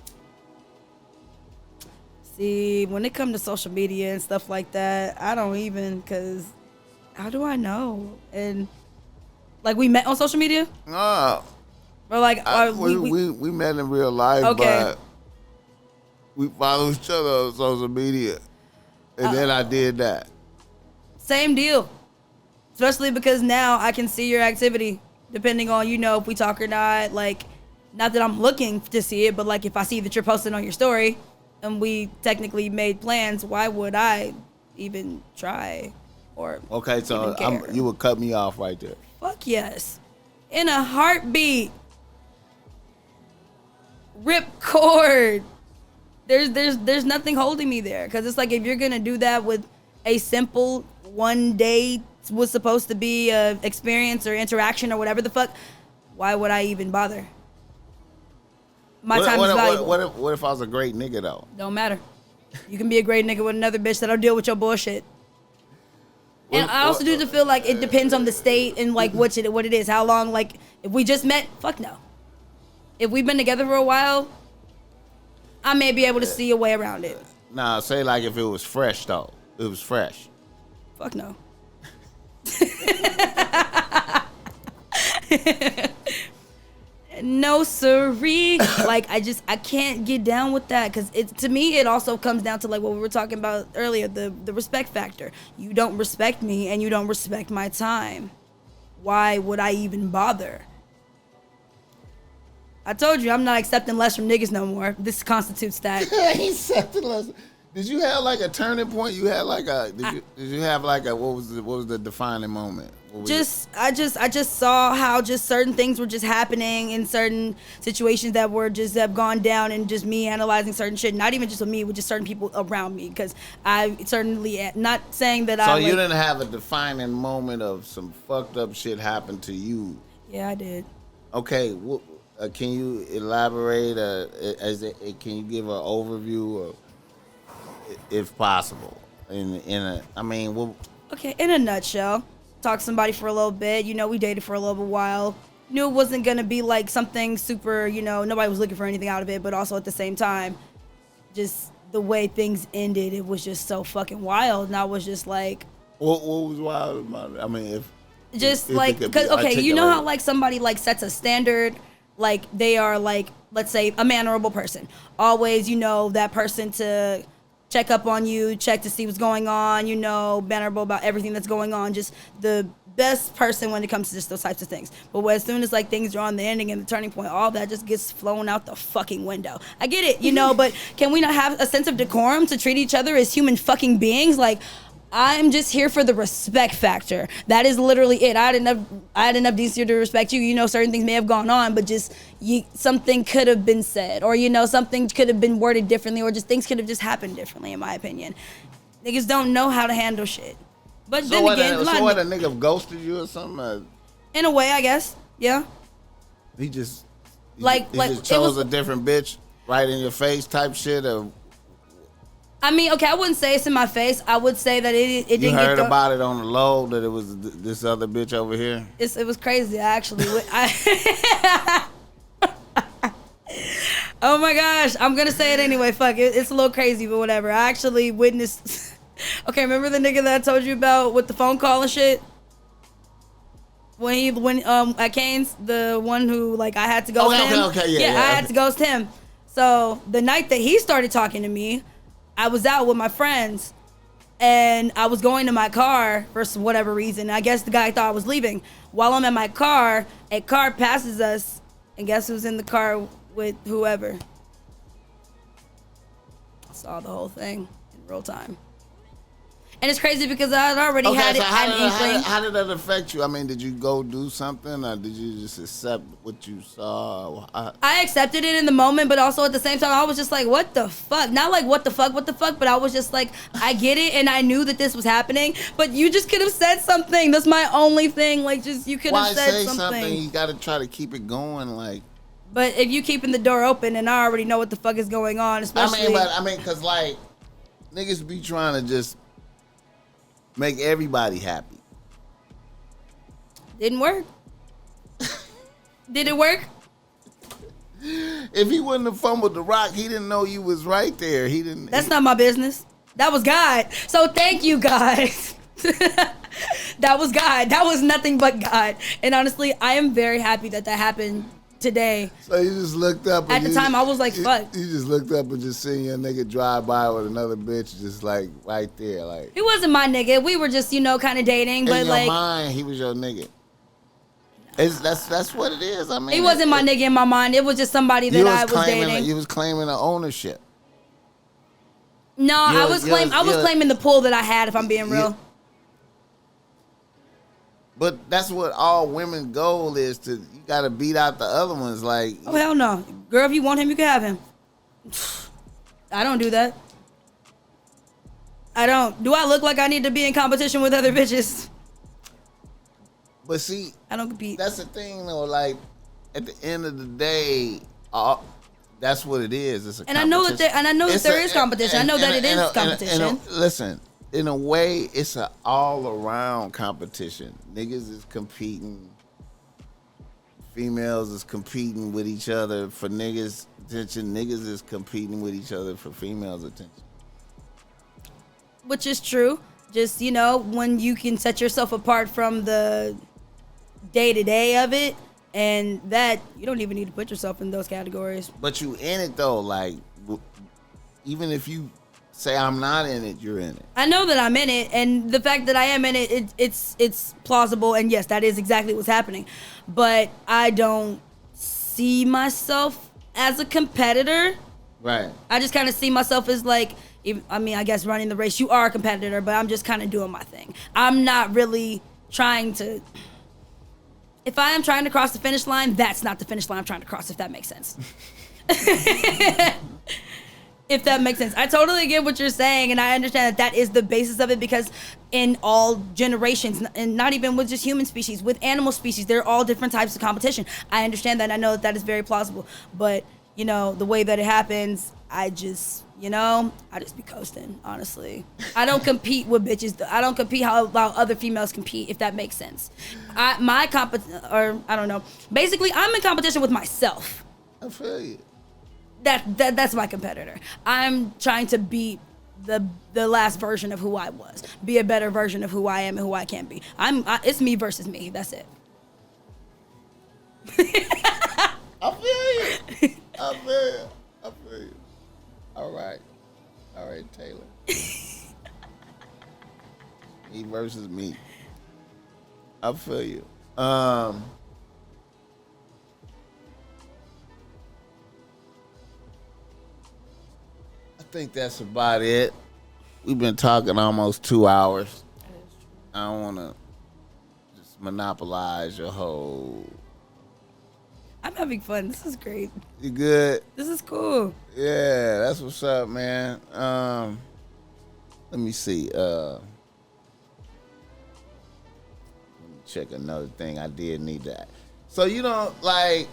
See, when it comes to social media and stuff like that, I don't even, cause how do I know? And like we met on social media? No. Or like we met in real life, okay. But we follow each other on social media. And then I did that. Same deal. Especially because now I can see your activity depending on, you know, if we talk or not. Like, not that I'm looking to see it, but like if I see that you're posting on your story and we technically made plans, why would I even try or okay, so you would cut me off right there. Fuck yes. In a heartbeat. Rip cord. There's nothing holding me there. Because it's like if you're going to do that with a simple one day was supposed to be a experience or interaction or whatever the fuck, why would I even bother? My time is valuable. What if I was a great nigga though? Don't matter. You can be a great nigga with another bitch that'll deal with your bullshit. And I also do feel like it depends on the state and like what it is. How long, like, if we just met, fuck no. If we've been together for a while, I may be able to see a way around it. Nah, say like if it was fresh though. It was fresh. Fuck no. No siree. Like I can't get down with that because to me it also comes down to like what we were talking about earlier, the respect factor. You don't respect me and you don't respect my time. Why would I even bother? I told you I'm not accepting less from niggas no more. This constitutes that. Accepting less. Did you have like a turning point? You had like a did you have like a what was the defining moment? I just saw how just certain things were just happening in certain situations that were just have gone down, and just me analyzing certain shit. Not even just with me, with just certain people around me. Because I certainly not saying that So you didn't have a defining moment of some fucked up shit happened to you. Yeah, I did. Okay, can you elaborate? Can you give an overview of, if possible? Okay, in a nutshell. Talked to somebody for a little bit. You know, we dated for a little while. Knew it wasn't going to be like something super, you know, nobody was looking for anything out of it. But also at the same time, just the way things ended, it was just so fucking wild. And I was just like... What was wild about it? I mean, because you know how like somebody like sets a standard, like they are like, let's say a mannerable person. Always, you know, that person to... check up on you, check to see what's going on, you know, mannerable about everything that's going on, just the best person when it comes to just those types of things. But as soon as like things are on the ending and the turning point, all that just gets flown out the fucking window. I get it, you know, but can we not have a sense of decorum to treat each other as human fucking beings? Like, I'm just here for the respect factor. That is literally it. I had enough decency to respect you. You know, certain things may have gone on, but just something could have been said, or you know, something could have been worded differently, or just things could have just happened differently. In my opinion, niggas don't know how to handle shit. But then again, a lot a nigga ghosted you or something? In a way, I guess. Yeah. He just just chose a different bitch right in your face type shit. Or I mean, okay, I wouldn't say it's in my face. I would say that it didn't you heard get about it on the low that it was this other bitch over here. It was crazy. I actually. Oh my gosh, I'm gonna say it anyway. Fuck it, it's a little crazy, but whatever. I actually witnessed. Okay, remember the nigga that I told you about with the phone call and shit? When at Kane's, the one who like I had to ghost him. Yeah, I had to ghost him. So the night that he started talking to me, I was out with my friends, and I was going to my car for whatever reason. I guess the guy thought I was leaving. While I'm at my car, a car passes us, and guess who's in the car with whoever? I saw the whole thing in real time. And it's crazy because I had already had it at an inkling. How did that affect you? I mean, did you go do something, or did you just accept what you saw? I accepted it in the moment, but also at the same time, I was just like, what the fuck? Not like, what the fuck, but I was just like, I get it, and I knew that this was happening, but you just could have said something. That's my only thing. Like, just, you could have said something. You got to try to keep it going, like. But if you keeping the door open, and I already know what the fuck is going on, especially. I mean, because, like, niggas be trying to just make everybody happy. Didn't work. Did it work? If he wouldn't have fumbled the rock, he didn't know you was right there. That's not my business. That was God. So thank you, God. That was God. That was nothing but God. And honestly, I am very happy that happened today. So you just looked up. At the time, I was like, fuck. You just looked up and just seen your nigga drive by with another bitch just like right there. Like, he wasn't my nigga. We were just, kind of dating. But in your mind, he was your nigga. That's what it is. I mean, he wasn't my nigga in my mind. It was just somebody that I was dating. You was claiming the ownership. No, I was claiming the pull that I had, if I'm being real. But that's what all women's goal is, you gotta beat out the other ones. Like, oh hell no, girl, if you want him, you can have him. I don't do that. I don't. Do I look like I need to be in competition with other bitches? But see, I don't compete. That's the thing, though. Like, at the end of the day, that's what it is. It's a competition. And I know that there is competition. I know that it is competition. Listen. In a way, it's an all-around competition. Niggas is competing. Females is competing with each other for niggas' attention. Niggas is competing with each other for females' attention. Which is true. Just, when you can set yourself apart from the day-to-day of it, and that, you don't even need to put yourself in those categories. But you in it, though. Like, even if you say I'm not in it, you're in it. I know that I'm in it, and the fact that I am in it, it's plausible, and yes, that is exactly what's happening. But I don't see myself as a competitor. Right. I just kind of see myself as like, I guess running the race, you are a competitor, but I'm just kind of doing my thing. I'm not really trying to. If I am trying to cross the finish line, that's not the finish line I'm trying to cross, if that makes sense. If that makes sense. I totally get what you're saying, and I understand that is the basis of it, because in all generations, and not even with just human species, with animal species, there are all different types of competition. I understand that, and I know that is very plausible. But, the way that it happens, I just be coasting, honestly. I don't compete with bitches. I don't compete how other females compete, if that makes sense. I don't know. Basically, I'm in competition with myself. I feel you. That's my competitor. I'm trying to beat the last version of who I was, be a better version of who I am and who I can be. It's me versus me. That's it. I feel you. I feel you. All right, Taylor. Me versus me. I feel you. I think that's about it. We've been talking almost 2 hours. I don't want to just monopolize your whole. I'm having fun. This is great. You good? This is cool. Yeah, that's what's up, man. Let me see. check another thing. I did need that. So you don't like.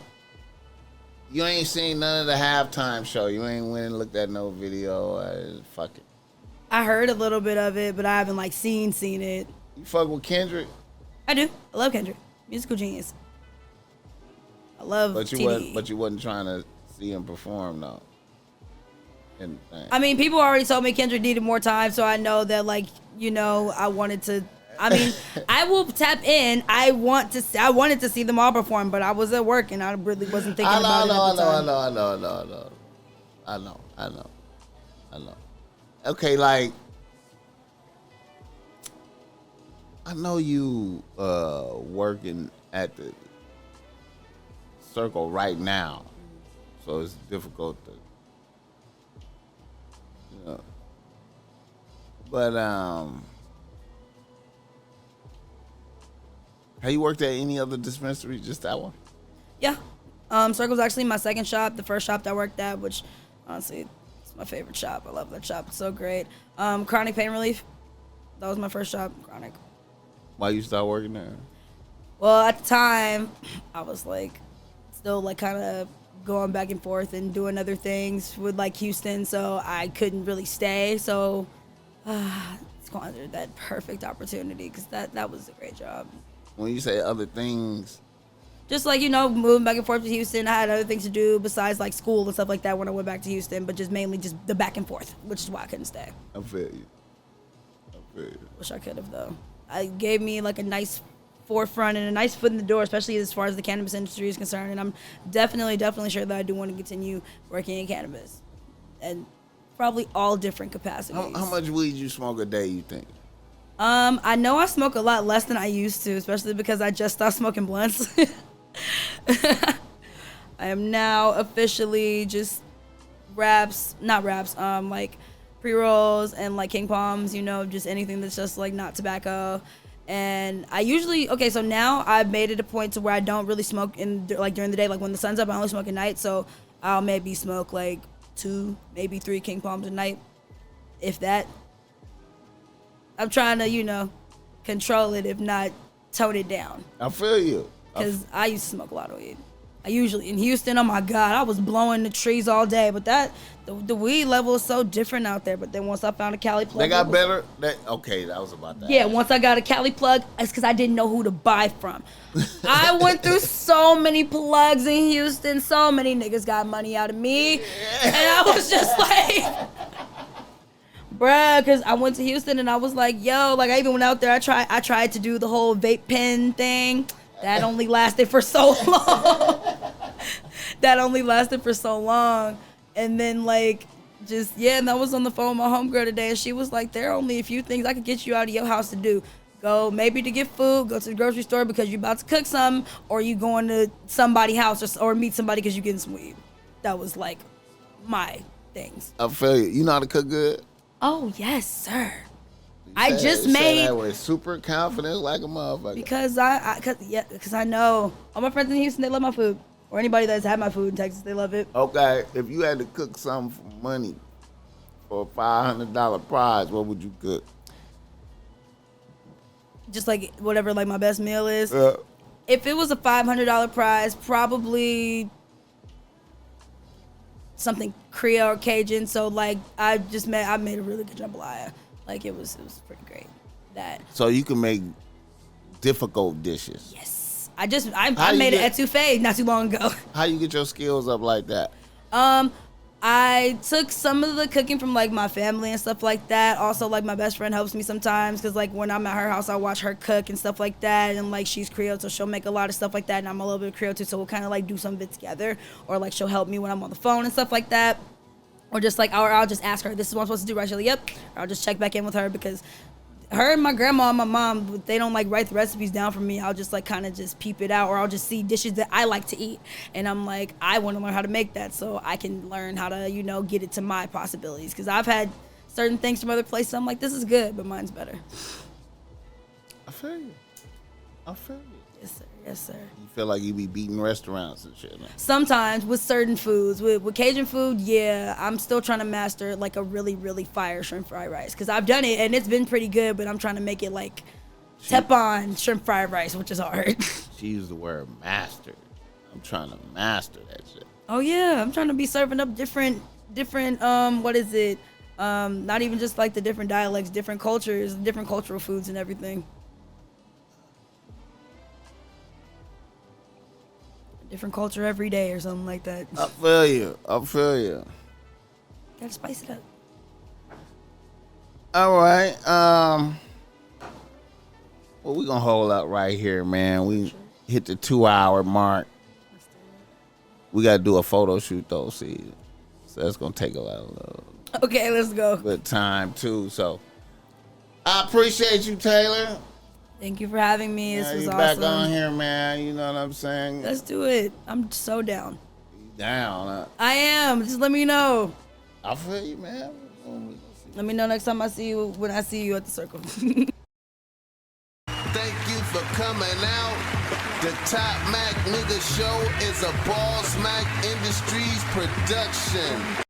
You ain't seen none of the halftime show. You ain't went and looked at no video. Fuck it. I heard a little bit of it, but I haven't like seen it. You fuck with Kendrick? I do. I love Kendrick. Musical genius. I love TDE. But you wasn't trying to see him perform though. I mean, people already told me Kendrick needed more time, so I know that like, you know, I wanted to. I mean, I will tap in. I wanted to see them all perform, but I was at work and I really wasn't thinking about it at the time. I know. Okay, like I know you working at the Circle right now, so it's difficult to, you know. But have you worked at any other dispensary? Just that one? Yeah. Circle's actually my second shop. The first shop that I worked at, which honestly, it's my favorite shop. I love that shop. It's so great. Chronic Pain Relief. That was my first shop, Chronic. Why you start working there? Well, at the time, I was like, still like kind of going back and forth and doing other things with like Houston, so I couldn't really stay. So it's going under that perfect opportunity because that was a great job. When you say other things, just like, you know, moving back and forth to Houston, I had other things to do besides like school and stuff like that when I went back to Houston, but just mainly just the back and forth, which is why I couldn't stay. I feel you. Wish I could have though. It gave me like a nice forefront and a nice foot in the door, especially as far as the cannabis industry is concerned. And I'm definitely sure that I do want to continue working in cannabis, and probably all different capacities. How much weed you smoke a day, you think? I know I smoke a lot less than I used to, especially because I just stopped smoking blunts. I am now officially just like pre-rolls and like king palms, you know, just anything that's just like not tobacco. And I usually, so now I've made it a point to where I don't really smoke during the day. Like when the sun's up, I only smoke at night. So I'll maybe smoke like 2, maybe 3 king palms a night, if that. I'm trying to, you know, control it, if not tone it down. I feel you. Because I used to smoke a lot of weed. I usually, in Houston, oh my God, I was blowing the trees all day. But the weed level is so different out there. But then once I found a Cali plug. They got better? That was about that. Yeah, once I got a Cali plug, it's because I didn't know who to buy from. I went through so many plugs in Houston. So many niggas got money out of me. And I was just like, bruh, because I went to Houston and I was like, yo, like I even went out there. I tried to do the whole vape pen thing. That only lasted for so long. And then like, and I was on the phone with my homegirl today and she was like, there are only a few things I could get you out of your house to do. Go maybe to get food, go to the grocery store because you're about to cook something, or you going to somebody's house or meet somebody because you're getting some weed. That was like my things. I feel you. You know how to cook good? Oh, yes, sir. I just made that with super confidence like a motherfucker. Because I know all my friends in Houston, they love my food. Or anybody that's had my food in Texas, they love it. Okay, if you had to cook something for money for a $500 prize, what would you cook? Just like whatever like my best meal is. If it was a $500 prize, probably something Creole or Cajun. So like I made a really good jambalaya. Like it was pretty great. So you can make difficult dishes. Yes. I made an etouffee not too long ago. How you get your skills up like that? I took some of the cooking from like my family and stuff like that. Also like my best friend helps me sometimes because like when I'm at her house I watch her cook and stuff like that, and like she's Creole so she'll make a lot of stuff like that, and I'm a little bit of Creole too, so we'll kind of like do some of it together, or like she'll help me when I'm on the phone and stuff like that. Or just like, or I'll just ask her, this is what I'm supposed to do, right? She'll like, yep. Or I'll just check back in with her because her and my grandma and my mom, they don't like write the recipes down for me. I'll just like kind of just peep it out, or I'll just see dishes that I like to eat. And I'm like, I want to learn how to make that so I can learn how to, you know, get it to my possibilities. Because I've had certain things from other places. I'm like, this is good, but mine's better. I feel you. Yes, sir. Yes, sir. You feel like you be beating restaurants and shit, man. Sometimes with certain foods. With Cajun food, yeah, I'm still trying to master like a really, really fire shrimp fried rice. Because I've done it and it's been pretty good, but I'm trying to make it like Teppan shrimp fried rice, which is hard. She used the word master. I'm trying to master that shit. Oh yeah, I'm trying to be serving up different what is it? Not even just like the different dialects, different cultures, different cultural foods and everything. Different culture every day or something like that. I feel you. Gotta spice it up. All right. Well, we're gonna hold up right here, man. We hit the 2-hour mark. We gotta do a photo shoot though, see. So that's gonna take a lot of Okay, let's go. good time too. So I appreciate you, Taylor. Thank you for having me. This was you awesome. back on here, man. You know what I'm saying? Let's do it. I'm so down. Down. I am. Just let me know. I feel you, man. Let me know next time I see you when I see you at the circle. Thank you for coming out. The Top Mac Nigga Show is a Bossmack Industries production.